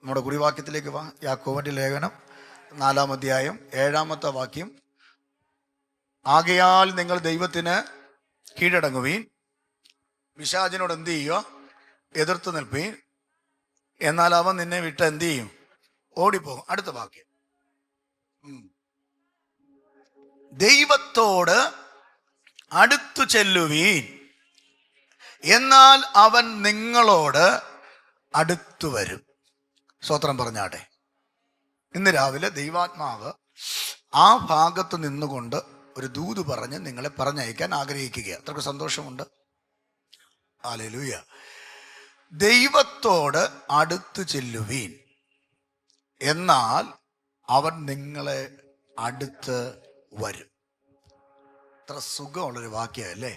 നമ്മുടെ കുറിവാക്യത്തിലേക്ക് വാ. യാക്കോബിന്റെ ലേഖനം 4-ാം അധ്യായം 7-ാമത്തെ വാക്യം. ആകയാൽ നിങ്ങൾ ദൈവത്തിന് കീഴടങ്ങുവീൻ, പിശാചിനോട് എന്ത് ചെയ്യുക? എതിർത്ത് നിൽപ്പീൻ, എന്നാൽ അവൻ നിന്നെ വിട്ട് എന്ത് ചെയ്യും? ഓടിപ്പോകും. അടുത്ത വാക്യം, ദൈവത്തോട് അടുത്തു ചെല്ലുവീൻ, എന്നാൽ അവൻ നിങ്ങളോട് അടുത്തു വരും. സ്തോത്രം പറഞ്ഞാട്ടെ. ഇന്ന് രാവിലെ ദൈവാത്മാവ് ആ ഭാഗത്ത് നിന്നുകൊണ്ട് ഒരു ദൂത് പറഞ്ഞ് നിങ്ങളെ പറഞ്ഞയക്കാൻ ആഗ്രഹിക്കുക. അത്രയ്ക്ക് സന്തോഷമുണ്ട്. ഹല്ലേലൂയ. ദൈവത്തോട് അടുത്തു ചെല്ലുവീൻ, എന്നാൽ അവൻ നിങ്ങളെ അടുത്ത് വരും. അത്ര സുഖമുള്ളൊരു വാക്യമല്ലേ?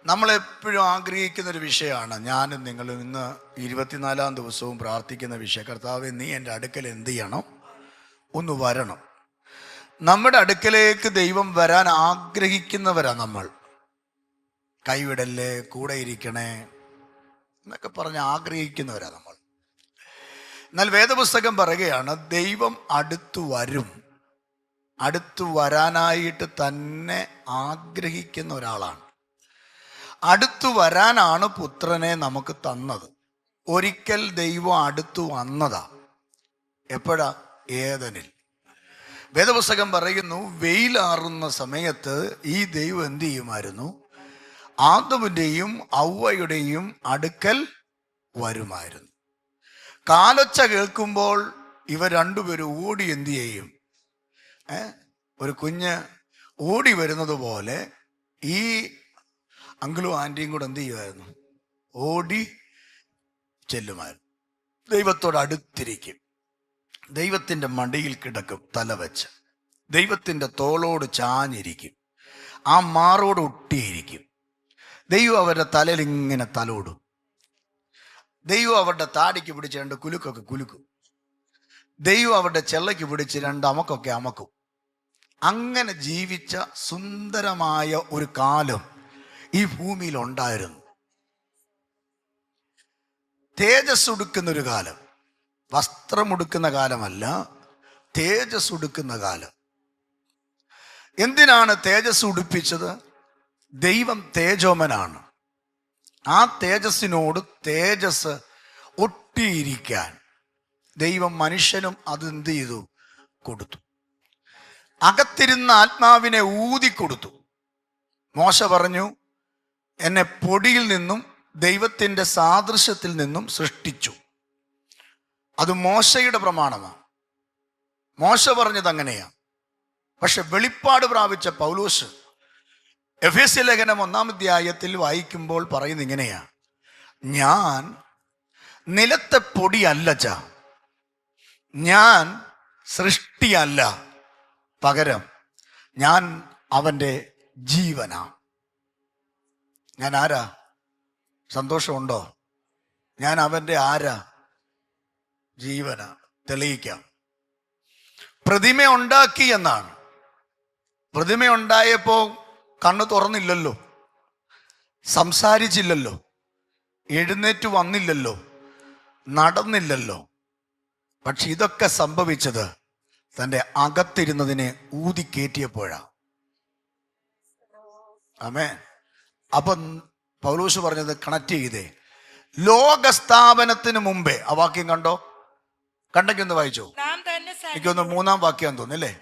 നമ്മളെപ്പോഴും ആഗ്രഹിക്കുന്നൊരു വിഷയമാണ്. ഞാനും നിങ്ങളും ഇന്ന് 24-ാം ദിവസവും പ്രാർത്ഥിക്കുന്ന വിഷയം, കർത്താവേ നീ എൻ്റെ അടുക്കൽ എന്ത് ചെയ്യണം? ഒന്ന് വരണം. നമ്മുടെ അടുക്കലേക്ക് ദൈവം വരാൻ ആഗ്രഹിക്കുന്നവരാ നമ്മൾ. കൈവിടല്ലേ, കൂടെ ഇരിക്കണേ എന്നൊക്കെ പറഞ്ഞ് ആഗ്രഹിക്കുന്നവരാ നമ്മൾ. എന്നാൽ വേദപുസ്തകം പറയുകയാണ്, ദൈവം അടുത്തു വരും. അടുത്തു വരാനായിട്ട് തന്നെ ആഗ്രഹിക്കുന്ന ഒരാളാണ്. അടുത്തു വരാനാണ് പുത്രനെ നമുക്ക് തന്നത്. ഒരിക്കൽ ദൈവം അടുത്തു വന്നതാ. എപ്പോഴാ? ഏദനിൽ. വേദപുസ്തകം പറയുന്നു, വെയിലാറുന്ന സമയത്ത് ഈ ദൈവം എന്ത് ചെയ്യുമായിരുന്നു? ആദമിൻ്റെയും ഔവയുടെയും അടുക്കൽ വരുമായിരുന്നു. കാലൊച്ച കേൾക്കുമ്പോൾ ഇവർ രണ്ടുപേരും ഓടി എന്ത് ചെയ്യും? ഒരു കുഞ്ഞ് ഓടി വരുന്നത് പോലെ ഈ അങ്കിളും ആൻറ്റിയും കൂടെ എന്ത് ചെയ്യുമായിരുന്നു? ഓടി ചെല്ലുമായിരുന്നു. ദൈവത്തോട് അടുത്തിരിക്കും, ദൈവത്തിൻ്റെ മടിയിൽ കിടക്കും തല വെച്ച്, ദൈവത്തിൻ്റെ തോളോട് ചാഞ്ഞിരിക്കും, ആ മാറോട് ഒട്ടിയിരിക്കും. ദൈവം അവരുടെ തലയിൽ ഇങ്ങനെ തലോടും. ദൈവം അവരുടെ താടിക്ക് പിടിച്ച് 2 കുലുക്കൊക്കെ കുലുക്കും. ദൈവം അവരുടെ ചെള്ളയ്ക്ക് പിടിച്ച് 2 അമക്കൊക്കെ അമക്കും. അങ്ങനെ ജീവിച്ച സുന്ദരമായ ഒരു കാലം ഈ ഭൂമിയിൽ ഉണ്ടായിരുന്നു. തേജസ് ഉടുക്കുന്നൊരു കാലം, വസ്ത്രമുടുക്കുന്ന കാലമല്ല, തേജസ് ഉടുക്കുന്ന കാലം. എന്തിനാണ് തേജസ് ഉടുപ്പിച്ചത്? ദൈവം തേജോമനാണ്. ആ തേജസ്സിനോട് തേജസ് ഒട്ടിയിരിക്കാൻ ദൈവം മനുഷ്യനും അത് എന്ത് ചെയ്തു? കൊടുത്തു. അകത്തിരുന്ന ആത്മാവിനെ ഊതിക്കൊടുത്തു. മോശ പറഞ്ഞു, എന്നെ പൊടിയിൽ നിന്നും ദൈവത്തിൻ്റെ സാദൃശ്യത്തിൽ നിന്നും സൃഷ്ടിച്ചു. അത് മോശയുടെ പ്രമാണമാണ്. മോശ പറഞ്ഞത് അങ്ങനെയാണ്. പക്ഷെ വെളിപ്പാട് പ്രാപിച്ച പൗലോസ് എഫേസ്യ ലേഖനം 1-ാം അധ്യായത്തിൽ വായിക്കുമ്പോൾ പറയുന്നത് ഇങ്ങനെയാ, ഞാൻ നിലത്തെ പൊടിയല്ല, ഞാൻ സൃഷ്ടിയല്ല, പകരം ഞാൻ അവൻ്റെ ജീവനാ. ഞാൻ ആരാ? സന്തോഷമുണ്ടോ? ഞാൻ അവൻ്റെ ആരാ? ജീവനാ. തെളിയിക്കാം. പ്രതിമ ഉണ്ടാക്കി എന്നാണ്. പ്രതിമ ഉണ്ടായപ്പോൾ കണ്ണ് തുറന്നില്ലല്ലോ, സംസാരിച്ചില്ലല്ലോ, എഴുന്നേറ്റ് വന്നില്ലല്ലോ, നടന്നില്ലല്ലോ. പക്ഷെ ഇതൊക്കെ സംഭവിച്ചത് തൻ്റെ അകത്തിരുന്നതിനെ ഊതിക്കേറ്റിയപ്പോഴാ. ആമേൻ. അപ്പം പൗലോസ് പറഞ്ഞത് കണക്ട് ചെയ്തേ, ലോകസ്ഥാപനത്തിന് മുമ്പേ. ആ വാക്യം കണ്ടോ? കണ്ടെങ്കിൽ ഒന്ന് വായിച്ചോ. എനിക്കൊന്ന് 3-ാം വാക്യം തോന്നുന്നല്ലേ?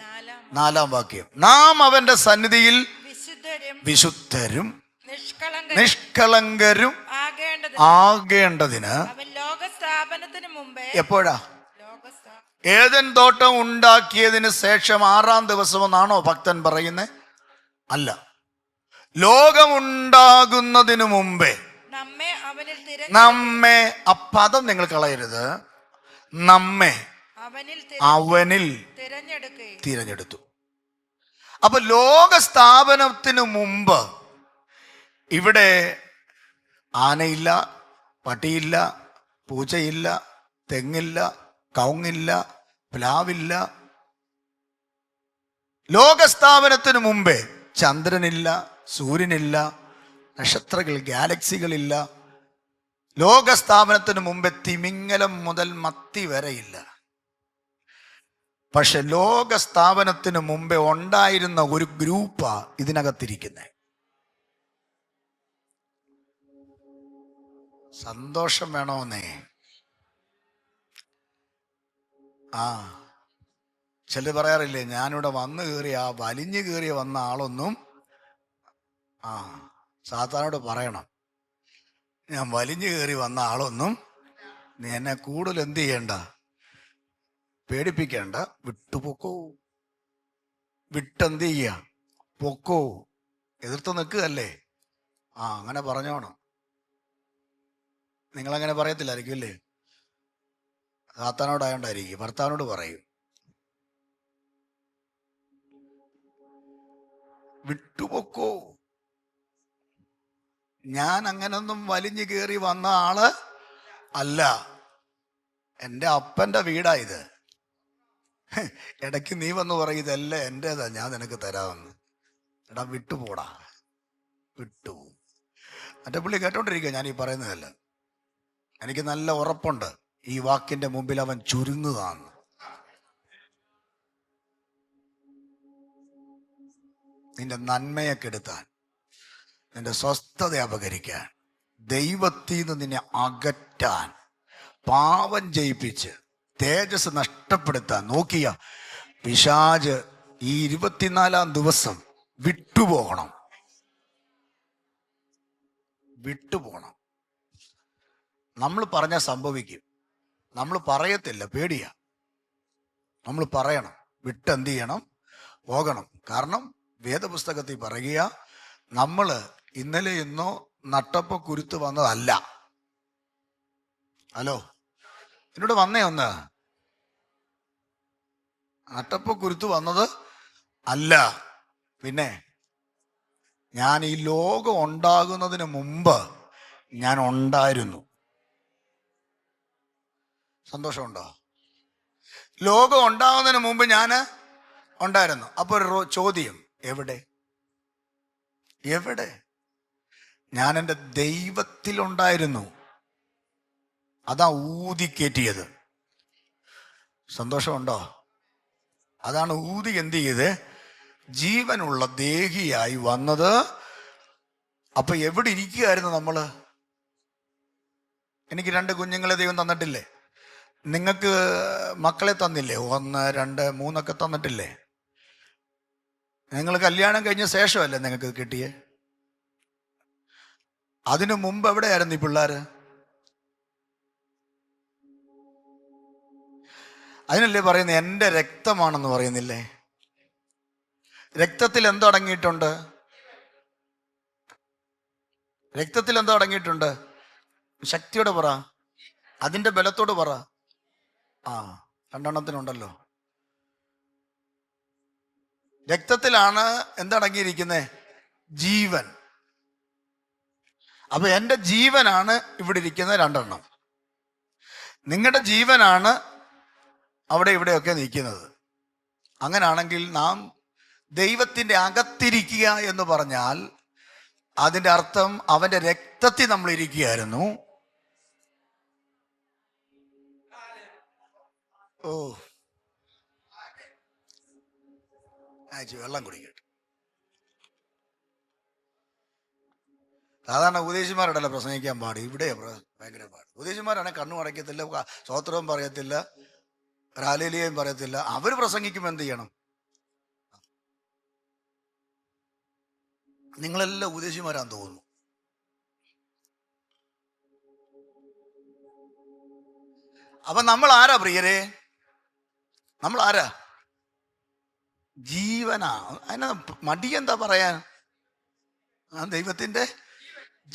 4-ാം വാക്യം. നാം അവന്റെ സന്നിധിയിൽ വിശുദ്ധരും നിഷ്കളങ്കരും ആകേണ്ടതിന്. എപ്പോഴാ? ഏദൻ തോട്ടം ഉണ്ടാക്കിയതിന് ശേഷം 6-ാം ദിവസം എന്നാണോ ഭക്തൻ പറയുന്നത്? അല്ല, ലോകമുണ്ടാകുന്നതിനു മുമ്പേ നമ്മെ, ആ പദം നിങ്ങൾ കളയരുത്, നമ്മെ അവനിൽ തിരഞ്ഞെടുത്തു. അപ്പൊ ലോകസ്ഥാപനത്തിനു മുമ്പ് ഇവിടെ ആനയില്ല, പട്ടിയില്ല, പൂച്ചയില്ല, തെങ്ങില്ല, കവുങ്ങില്ല, പ്ലാവില്ല. ലോകസ്ഥാപനത്തിനു മുമ്പേ ചന്ദ്രനില്ല, സൂര്യനില്ല, നക്ഷത്രങ്ങൾ, ഗാലക്സികളില്ല. ലോകസ്ഥാപനത്തിന് മുമ്പേ തിമിംഗലം മുതൽ മത്തി വരെയില്ല. പക്ഷെ ലോകസ്ഥാപനത്തിന് മുമ്പേ ഉണ്ടായിരുന്ന ഒരു ഗ്രൂപ്പാ ഇതിനകത്തിരിക്കുന്നത്. സന്തോഷം വേണമെന്നേ. ചിലർ പറയാറില്ലേ, ഞാനിവിടെ വന്നു കയറിയ ആ വലിഞ്ഞു കയറിയ വന്ന ആളൊന്നും സാത്താനോട് പറയണം, ഞാൻ വലിഞ്ഞു കയറി വന്ന ആളൊന്നും നീ എന്നെ കൂടുതൽ എന്ത് ചെയ്യണ്ട, പേടിപ്പിക്കേണ്ട, വിട്ടുപൊക്കോ, വിട്ടെന്ത് ചെയ്യ, പൊക്കോ, എതിർത്ത് നിൽക്കുകയല്ലേ. അങ്ങനെ പറഞ്ഞോണം. നിങ്ങളങ്ങനെ പറയത്തില്ലായിരിക്കും അല്ലേ? സാത്താനോടായോണ്ടായിരിക്കും. ഭർത്താവിനോട് പറയും, വിട്ടുപൊക്കോ. ഞാൻ അങ്ങനൊന്നും വലിഞ്ഞു കയറി വന്ന ആള് അല്ല. എൻ്റെ അപ്പൻ്റെ വീടാ ഇത്. ഇടയ്ക്ക് നീ വന്ന് പറയും ഇതല്ലേ എൻ്റെതാ, ഞാൻ നിനക്ക് തരാമെന്ന്. എടാ വിട്ടുപോടാ, വിട്ടു. മറ്റേ പുള്ളി കേട്ടോണ്ടിരിക്കുക ഞാൻ ഈ പറയുന്നതല്ല. എനിക്ക് നല്ല ഉറപ്പുണ്ട് ഈ വാക്കിന്റെ മുമ്പിൽ അവൻ ചുരുങ്ങുകയാണ്. നിന്റെ നന്മയെ കെടുത്താൻ, നിന്റെ സ്വസ്ഥത അപകരിക്കാൻ, ദൈവത്തിൽ നിന്ന് നിന്നെ അകറ്റാൻ, പാപം ജയിപ്പിച്ച് തേജസ് നഷ്ടപ്പെടുത്താൻ നോക്കിയ പിശാച് ഈ 24-ാം ദിവസം വിട്ടുപോകണം. നമ്മൾ പറഞ്ഞാൽ സംഭവിക്കും. നമ്മൾ പറയത്തില്ല, പേടിയാ. നമ്മൾ പറയണം, വിട്ടെന്ത് ചെയ്യണം, പോകണം. കാരണം വേദപുസ്തകത്തിൽ പറയുക, നമ്മൾ ഇന്നലെ ഇന്നോ നട്ടപ്പ കുരുത്ത് വന്നതല്ല. ഹലോ, എന്നോട് വന്നേ ഒന്ന്. നട്ടപ്പ കുരുത്ത് വന്നത് അല്ല. പിന്നെ ഞാൻ ഈ ലോകം ഉണ്ടാകുന്നതിന് മുമ്പ് ഞാൻ ഉണ്ടായിരുന്നു. സന്തോഷമുണ്ടോ? ലോകം ഉണ്ടാകുന്നതിന് മുമ്പ് ഞാൻ ഉണ്ടായിരുന്നു. അപ്പൊ ഒരു ചോദ്യം, എവിടെ? ഞാൻ എൻ്റെ ദൈവത്തിലുണ്ടായിരുന്നു. അതാ ഊതിക്കേറ്റിയത്. സന്തോഷമുണ്ടോ? അതാണ് ഊതി എന്ത് ചെയ്ത് ജീവനുള്ള ദേഹിയായി വന്നത്. അപ്പൊ എവിടെ ഇരിക്കുകയായിരുന്നു നമ്മള്? എനിക്ക് 2 കുഞ്ഞുങ്ങളെ ദൈവം തന്നിട്ടില്ലേ? നിങ്ങൾക്ക് മക്കളെ തന്നില്ലേ? 1, 2, 3 തന്നിട്ടില്ലേ? നിങ്ങൾ കല്യാണം കഴിഞ്ഞ ശേഷമല്ലേ നിങ്ങൾക്ക് കിട്ടിയേ? അതിനു മുമ്പ് എവിടെയായിരുന്നു ഈ പിള്ളേര്? അതിനല്ലേ പറയുന്നത് എൻ്റെ രക്തമാണെന്ന് പറയുന്നില്ലേ? രക്തത്തിൽ എന്തോ അടങ്ങിയിട്ടുണ്ട്? രക്തത്തിൽ എന്തോ അടങ്ങിയിട്ടുണ്ട്? ശക്തിയോടെ പറ, അതിൻ്റെ ബലത്തോട് പറ. 2 രക്തത്തിലാണ് എന്തടങ്ങിയിരിക്കുന്നത്? ജീവൻ. അപ്പൊ എൻ്റെ ജീവനാണ് ഇവിടെ ഇരിക്കുന്ന 2. നിങ്ങളുടെ ജീവനാണ് അവിടെ ഇവിടെയൊക്കെ നിൽക്കുന്നത്. അങ്ങനാണെങ്കിൽ നാം ദൈവത്തിൻ്റെ അകത്തിരിക്കുക എന്ന് പറഞ്ഞാൽ അതിൻ്റെ അർത്ഥം അവൻ്റെ രക്തത്തിൽ നമ്മൾ ഇരിക്കുകയായിരുന്നു. വെള്ളം കുടിക്കട്ടെ. സാധാരണ ഉപദേശിമാരുണ്ടല്ലോ പ്രസംഗിക്കാൻ പാട്, ഇവിടെ ഭയങ്കര പാട്. ഉപദേശിമാരാണെങ്കിൽ കണ്ണു അടയ്ക്കത്തില്ല, സ്തോത്രവും പറയത്തില്ല, ഹല്ലേലൂയയും പറയത്തില്ല. അവർ പ്രസംഗിക്കുമ്പോൾ എന്ത് ചെയ്യണം? നിങ്ങളെല്ലാം ഉപദേശിമാരാന്ന് തോന്നുന്നു. അപ്പൊ നമ്മൾ ആരാ പ്രിയരെ? നമ്മൾ ആരാ? ജീവനാ. അതിന് മടി എന്താ പറയാൻ? ദൈവത്തിന്റെ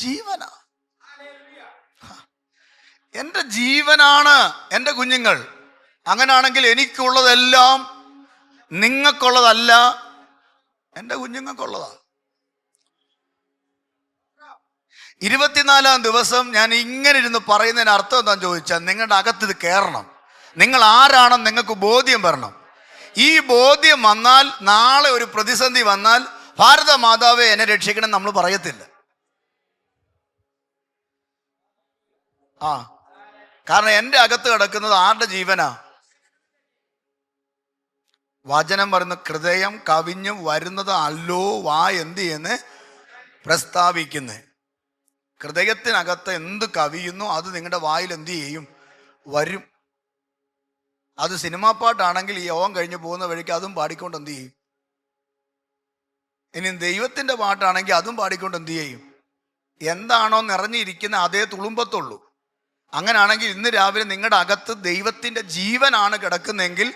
ജീവനാ. എൻ്റെ ജീവനാണ് എൻ്റെ കുഞ്ഞുങ്ങൾ. അങ്ങനാണെങ്കിൽ എനിക്കുള്ളതെല്ലാം നിങ്ങൾക്കുള്ളതല്ല, എൻ്റെ കുഞ്ഞുങ്ങൾക്കുള്ളതാ. 24-ാം ദിവസം ഞാൻ ഇങ്ങനെ ഇരുന്ന് പറയുന്നതിന് അർത്ഥം എന്താണെന്ന് ചോദിച്ചാൽ, നിങ്ങളുടെ അകത്ത് ഇത് കയറണം. നിങ്ങൾ ആരാണെന്ന് നിങ്ങൾക്ക് ബോധ്യം വരണം. ഈ ബോധ്യം വന്നാൽ നാളെ ഒരു പ്രതിസന്ധി വന്നാൽ ഭാരത മാതാവേ എന്നെ രക്ഷിക്കണം നമ്മൾ പറയത്തില്ല. ആ, കാരണം എൻ്റെ അകത്ത് കിടക്കുന്നത് ആരുടെ ജീവനാ? വചനം പറയുന്ന ഹൃദയം കവിഞ്ഞു വരുന്നത് അല്ലോ വാ എന്ത് ചെയ്യുന്നേ? പ്രസ്താവിക്കുന്നേ. ഹൃദയത്തിനകത്ത് എന്ത് കവിയുന്നു അത് നിങ്ങളുടെ വായിൽ എന്ത് ചെയ്യും? വരും. അത് സിനിമാ പാട്ടാണെങ്കിൽ ഈ യോഗം കഴിഞ്ഞ് പോകുന്ന വഴിക്ക് അതും പാടിക്കൊണ്ട് എന്ത് ചെയ്യും? ഇനി ദൈവത്തിന്റെ പാട്ടാണെങ്കിൽ അതും പാടിക്കൊണ്ട് എന്ത് ചെയ്യും? എന്താണോ നിറഞ്ഞിരിക്കുന്ന അതേ തുളുമ്പത്തുള്ളൂ. അങ്ങനാണെങ്കിൽ ഇന്ന് രാവിലെ നിങ്ങളുടെ അകത്ത് ദൈവത്തിന്റെ ജീവനാണ് കിടക്കുന്നെങ്കിൽ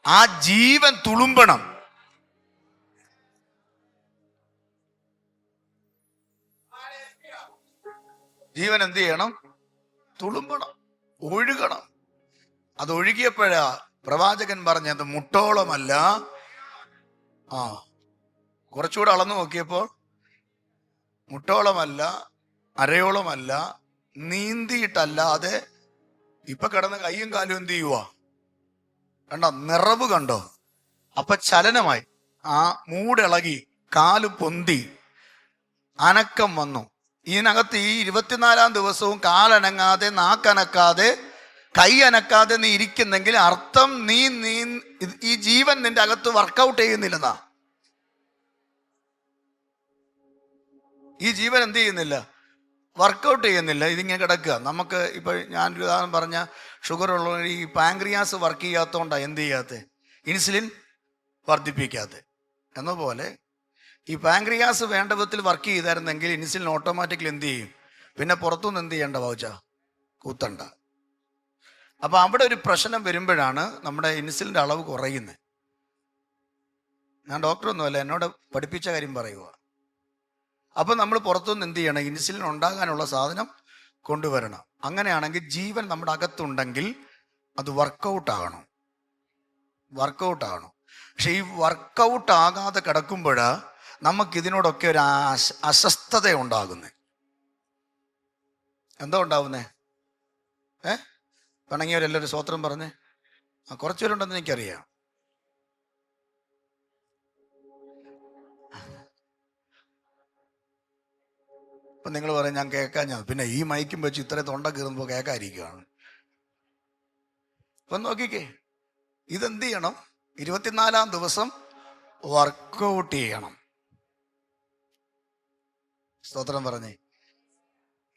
ആ ജീവൻ തുളുമ്പണം. ജീവൻ എന്ത് ചെയ്യണം? തുളുമ്പണം, ഒഴുകണം. അത് ഒഴുകിയപ്പോഴാ പ്രവാചകൻ പറഞ്ഞത് മുട്ടോളമല്ല, കുറച്ചുകൂടെ അളന്നു നോക്കിയപ്പോൾ മുട്ടോളമല്ല, അരയോളമല്ല, നീന്തിയിട്ടല്ലാതെ ഇപ്പൊ കിടന്ന് കയ്യും കാലും എന്ത് ചെയ്യുവാ? കണ്ടോ? നിറവ് കണ്ടോ? അപ്പൊ ചലനമായി. ആ മൂടിളകി, കാല് പൊന്തി, അനക്കം വന്നു. ഇതിനകത്ത് ഈ 24-ാം ദിവസവും കാലനങ്ങാതെ, നാക്കനക്കാതെ, കൈ അനക്കാതെ നീ ഇരിക്കുന്നെങ്കിൽ അർത്ഥം നീ ഈ ജീവൻ നിന്റെ അകത്ത് വർക്കൗട്ട് ചെയ്യുന്നില്ലെന്നാ. ഈ ജീവൻ എന്ത് ചെയ്യുന്നില്ല? വർക്കൗട്ട് ചെയ്യുന്നില്ല. ഇതിങ്ങനെ കിടക്കുക. നമുക്ക് ഇപ്പൊ ഞാനൊരു ഉദാഹരണം പറഞ്ഞ, ഷുഗർ ഉള്ളവർ ഈ പാങ്ക്രിയാസ് വർക്ക് ചെയ്യാത്തതുകൊണ്ടാണ് എന്ത് ചെയ്യാത്ത? ഇൻസുലിൻ വർദ്ധിപ്പിക്കാത്ത. എന്ന പോലെ ഈ പാങ്ക്രിയാസ് വേണ്ട വിധത്തിൽ വർക്ക് ചെയ്തായിരുന്നെങ്കിൽ ഇൻസുലിൻ ഓട്ടോമാറ്റിക്കലി എന്ത് ചെയ്യും? പിന്നെ പുറത്തുനിന്ന് എന്ത് ചെയ്യണ്ട? വൗച്ച കൂത്തണ്ട. അപ്പൊ അവിടെ ഒരു പ്രശ്നം വരുമ്പോഴാണ് നമ്മുടെ ഇൻസുലിൻ്റെ അളവ് കുറയുന്നത്. ഞാൻ ഡോക്ടറൊന്നുമല്ല, എന്നോട് പഠിപ്പിച്ച കാര്യം പറയുക. അപ്പൊ നമ്മൾ പുറത്തുനിന്ന് എന്ത് ചെയ്യണം? ഇൻസുലിൻ ഉണ്ടാകാനുള്ള സാധനം കൊണ്ടുവരണം. അങ്ങനെയാണെങ്കിൽ ജീവൻ നമ്മുടെ അകത്തുണ്ടെങ്കിൽ അത് വർക്കൗട്ട് ആകണം. പക്ഷെ ഈ വർക്കൗട്ട് ആകാതെ കിടക്കുമ്പോഴാ നമുക്കിതിനോടൊക്കെ ഒരു അസ്വസ്ഥത ഉണ്ടാകുന്നേ. എന്താ ഉണ്ടാവുന്നേ? പിണങ്ങിയവരെല്ലാവരും സ്വോത്രം പറഞ്ഞേ. കുറച്ചുപേരുണ്ടെന്ന് എനിക്കറിയാം. ഇപ്പൊ നിങ്ങൾ പറയും ഞാൻ കേൾക്കാൻ, പിന്നെ ഈ മൈക്കും വെച്ച് ഇത്രയും തൊണ്ട കീറുമ്പോൾ കേൾക്കാതിരിക്കുകയാണ്. ഇപ്പൊ നോക്കിക്കേ, ഇതെന്ത് ചെയ്യണം? 24-ാം ദിവസം വർക്കൗട്ട് ചെയ്യണം. സ്തോത്രം പറഞ്ഞേ.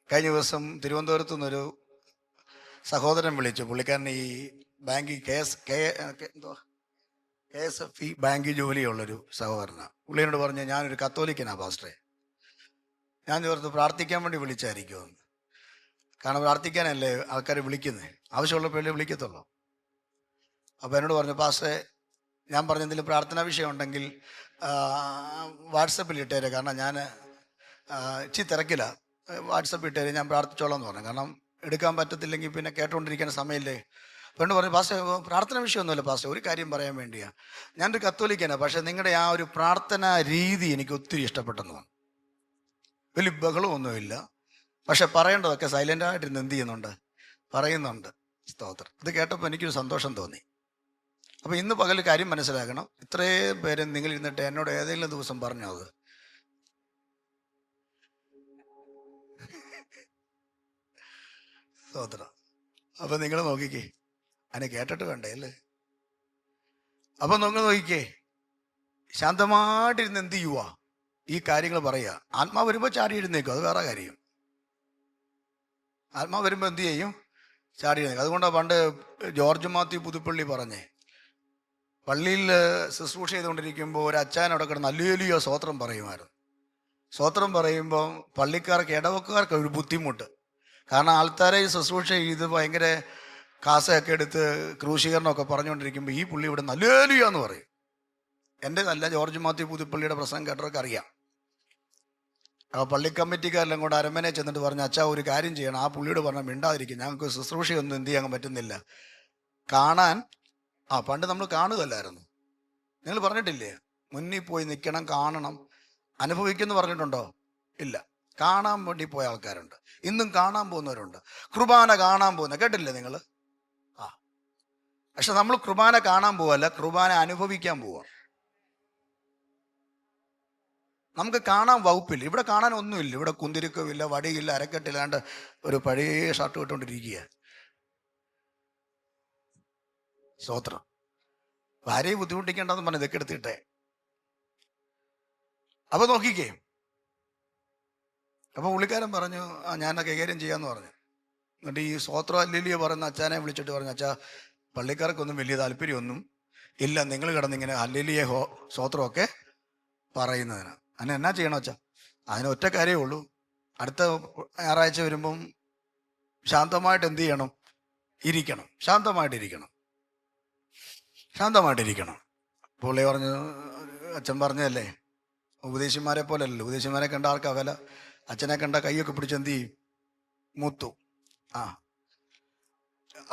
കഴിഞ്ഞ ദിവസം തിരുവനന്തപുരത്ത് നിന്നൊരു സഹോദരൻ വിളിച്ചു. പുള്ളിക്കാരൻ ഈ ബാങ്കിൽ KSFE ബാങ്കിൽ ജോലിയുള്ളൊരു സഹോദരനാണ്. പുള്ളിയോട് പറഞ്ഞു, ഞാനൊരു കത്തോലിക്കനാ പാസ്റ്ററെ, ഞാൻ ചേർത്ത് പ്രാർത്ഥിക്കാൻ വേണ്ടി വിളിച്ചായിരിക്കുമെന്ന്. കാരണം പ്രാർത്ഥിക്കാനല്ലേ ആൾക്കാരെ വിളിക്കുന്നത്, ആവശ്യമുള്ളപ്പോഴേ വിളിക്കത്തുള്ളൂ. അപ്പോൾ എന്നോട് പറഞ്ഞു, പാസ്റ്ററെ ഞാൻ പറഞ്ഞ എന്തെങ്കിലും പ്രാർത്ഥനാ വിഷയം ഉണ്ടെങ്കിൽ വാട്സപ്പിൽ ഇട്ടേരെ, കാരണം ഞാൻ ഇച്ചിരി തിരക്കില്ല, വാട്സപ്പ് ഇട്ടേരെ, ഞാൻ പ്രാർത്ഥിച്ചോളാം എന്ന് പറഞ്ഞു. കാരണം എടുക്കാൻ പറ്റത്തില്ലെങ്കിൽ പിന്നെ കേട്ടോണ്ടിരിക്കുന്ന സമയമില്ലേ. അപ്പോൾ പറഞ്ഞു, പാസ്റ്റർ പ്രാർത്ഥന വിഷയമൊന്നുമില്ല പാസ്റ്റർ, ഒരു കാര്യം പറയാൻ വേണ്ടിയാണ്. ഞാനൊരു കത്തോലിക്കനാണ്, പക്ഷേ നിങ്ങളുടെ ആ ഒരു പ്രാർത്ഥനാ രീതി എനിക്ക് ഒത്തിരി ഇഷ്ടപ്പെട്ടെന്ന് പറഞ്ഞു. വലിയ ബഹളമൊന്നുമില്ല, പക്ഷെ പറയേണ്ടതൊക്കെ സൈലൻ്റായിട്ടിരുന്ന് എന്ത് ചെയ്യുന്നുണ്ട്? പറയുന്നുണ്ട്. സ്തോത്രം. ഇത് കേട്ടപ്പോൾ എനിക്കൊരു സന്തോഷം തോന്നി. അപ്പോൾ ഇന്ന് പകൽ കാര്യം മനസ്സിലാക്കണം. ഇത്രയും പേര് നിങ്ങൾ ഇരുന്നിട്ട് എന്നോട് ഏതെങ്കിലും ദിവസം പറഞ്ഞോ അത്? സ്തോത്രം. അപ്പം നിങ്ങൾ നോക്കിക്കേ, അതിനെ കേട്ടിട്ട് വേണ്ടേ അല്ലേ? അപ്പം നിങ്ങൾ നോക്കിക്കേ, ശാന്തമായിട്ടിരുന്ന് എന്ത് ചെയ്യുക? ഈ കാര്യങ്ങൾ പറയുക. ആത്മാവ് വരുമ്പോൾ ചാടി എഴുന്നേക്കും, അത് വേറെ കാര്യം. ആത്മാവ് വരുമ്പോൾ എന്ത് ചെയ്യും? ചാടി എഴുന്നേക്കും. അതുകൊണ്ടാണ് പണ്ട് ജോർജ് മാത്യു പുതുപ്പള്ളി പറഞ്ഞേ, പള്ളിയിൽ ശുശ്രൂഷ ചെയ്തുകൊണ്ടിരിക്കുമ്പോൾ ഒരു അച്ചായൻ അവിടെ കിടന്ന് അല്ലേലിയോ സ്തോത്രം പറയുമായിരുന്നു. സ്തോത്രം പറയുമ്പോൾ പള്ളിക്കാർക്ക്, ഇടവക്കാർക്ക് ഒരു ബുദ്ധിമുട്ട്. കാരണം ആൾക്കാരെ ശുശ്രൂഷ ചെയ്ത് ഭയങ്കര കാസയൊക്കെ എടുത്ത് ക്രൂശീകരണമൊക്കെ പറഞ്ഞുകൊണ്ടിരിക്കുമ്പോൾ ഈ പുള്ളി ഇവിടെ അല്ലേലിയോ എന്ന് പറയും. എൻ്റെ നല്ല ജോർജ് മാത്യു പുതുപ്പള്ളിയുടെ പ്രസംഗം കേട്ടവർക്ക് അറിയാം. അപ്പോൾ പള്ളി കമ്മിറ്റിക്കാരെല്ലാം കൂടെ അരമനെ ചെന്നിട്ട് പറഞ്ഞു, അച്ഛാ ഒരു കാര്യം ചെയ്യണം, ആ പുള്ളിയോട് പറഞ്ഞാൽ മിണ്ടാതിരിക്കും, ഞങ്ങൾക്ക് ശുശ്രൂഷയൊന്നും എന്ത് ചെയ്യാൻ പറ്റുന്നില്ല, കാണാൻ. പണ്ട് നമ്മൾ കാണുകയല്ലായിരുന്നു. നിങ്ങൾ പറഞ്ഞിട്ടില്ലേ, മുന്നിൽ പോയി നിൽക്കണം, കാണണം, അനുഭവിക്കുമെന്ന് പറഞ്ഞിട്ടുണ്ടോ? ഇല്ല. കാണാൻ വേണ്ടി പോയ ആൾക്കാരുണ്ട്, ഇന്നും കാണാൻ പോകുന്നവരുണ്ട്. കുർബാന കാണാൻ പോകുന്ന കേട്ടില്ലേ നിങ്ങൾ? പക്ഷെ നമ്മൾ കുർബാന കാണാൻ പോവല്ല, കുർബാന അനുഭവിക്കാൻ പോവാ. നമുക്ക് കാണാൻ വകുപ്പില്ല. ഇവിടെ കാണാൻ ഒന്നുമില്ല. ഇവിടെ കുന്തിരിക്കമില്ല, വടിയില്ല, അരക്കെട്ടില്ലാണ്ട് ഒരു പഴയ ഷർട്ട് ഇട്ടുകൊണ്ടിരിക്കുക. സ്തോത്രം. ഭാര്യയെ ബുദ്ധിമുട്ടിക്കേണ്ടെന്ന് പറഞ്ഞ് ഇതൊക്കെ എടുത്തിട്ടെ. അപ്പൊ നോക്കിക്കേ. അപ്പൊ പുള്ളിക്കാരൻ പറഞ്ഞു, ഞാൻ കൈകാര്യം ചെയ്യാന്ന് പറഞ്ഞു. എന്നിട്ട് ഈ സ്തോത്രം അല്ലേലിയോ പറയുന്ന അച്ഛനെ വിളിച്ചിട്ട് പറഞ്ഞു, അച്ഛാ, പള്ളിക്കാർക്കൊന്നും വലിയ താല്പര്യമൊന്നും ഇല്ല നിങ്ങൾ കിടന്നിങ്ങനെ ഹല്ലേലൂയ സ്തോത്രമൊക്കെ പറയുന്നതിന്. അതിന് എന്നാ ചെയ്യണം അച്ഛാ? അതിന് ഒറ്റ കാര്യമേ ഉള്ളൂ. അടുത്ത ഞായറാഴ്ച വരുമ്പം ശാന്തമായിട്ട് എന്ത് ചെയ്യണം? ഇരിക്കണം. ശാന്തമായിട്ടിരിക്കണം. പുള്ളി പറഞ്ഞു, അച്ഛൻ പറഞ്ഞതല്ലേ, ഉപദേശിമാരെ പോലല്ലോ. ഉപദേശിമാരെ കണ്ട ആർക്കാ വില? അച്ഛനെ കണ്ട കൈയൊക്കെ പിടിച്ച് എന്ത് ചെയ്യും? മുത്തു.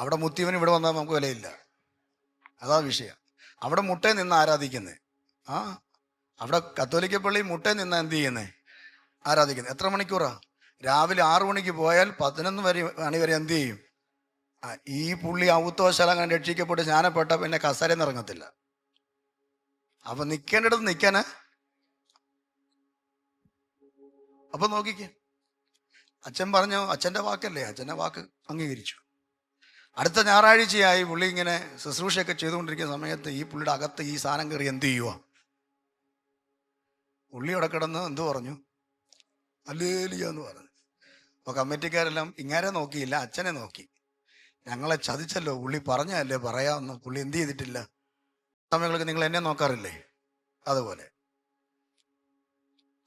അവിടെ മുത്തിയവന് ഇവിടെ വന്നാൽ നമുക്ക് വിലയില്ല. അതാ വിഷയം. അവിടെ മുട്ടയിൽ നിന്ന് ആരാധിക്കുന്നത്. അവിടെ കത്തോലിക്ക പള്ളി മുട്ടയിൽ നിന്ന് എന്ത് ചെയ്യുന്നത്? ആരാധിക്കുന്നത്. എത്ര മണിക്കൂറാ? രാവിലെ 6 മണിക്ക് പോയാൽ 11 മണി വരെ എന്ത് ചെയ്യും? ഈ പുള്ളി ഔത്തോശലം കണ്ട് രക്ഷിക്കപ്പെട്ട് സ്നാനപ്പെട്ട പിന്നെ കസേരയിൽ ഇറങ്ങത്തില്ല. അപ്പൊ നിൽക്കേണ്ടിടത്ത് നിൽക്കാന്. അപ്പൊ നോക്കിക്കേ, അച്ഛൻ പറഞ്ഞു, അച്ഛൻ്റെ വാക്കല്ലേ, അച്ഛൻ്റെ വാക്ക് അംഗീകരിച്ചു. അടുത്ത ഞായറാഴ്ചയായി പുള്ളി ഇങ്ങനെ ശുശ്രൂഷയൊക്കെ ചെയ്തുകൊണ്ടിരിക്കുന്ന സമയത്ത് ഈ പുള്ളിയുടെ അകത്ത് ഈ സാധനം കയറി എന്ത് ചെയ്യുക? പുള്ളി അവിടെ കിടന്ന് എന്ത് പറഞ്ഞു? ഹല്ലേലൂയ എന്ന് പറഞ്ഞു. അപ്പൊ കമ്മിറ്റിക്കാരെല്ലാം ഇങ്ങനെ നോക്കിയില്ല, അച്ഛനെ നോക്കി. ഞങ്ങളെ ചതിച്ചല്ലോ, പുള്ളി പറഞ്ഞല്ലേ പറയാമെന്ന്. പുള്ളി എന്ത് ചെയ്തിട്ടില്ല. സമയങ്ങൾക്ക് നിങ്ങൾ എന്നെ നോക്കാറില്ലേ? അതുപോലെ.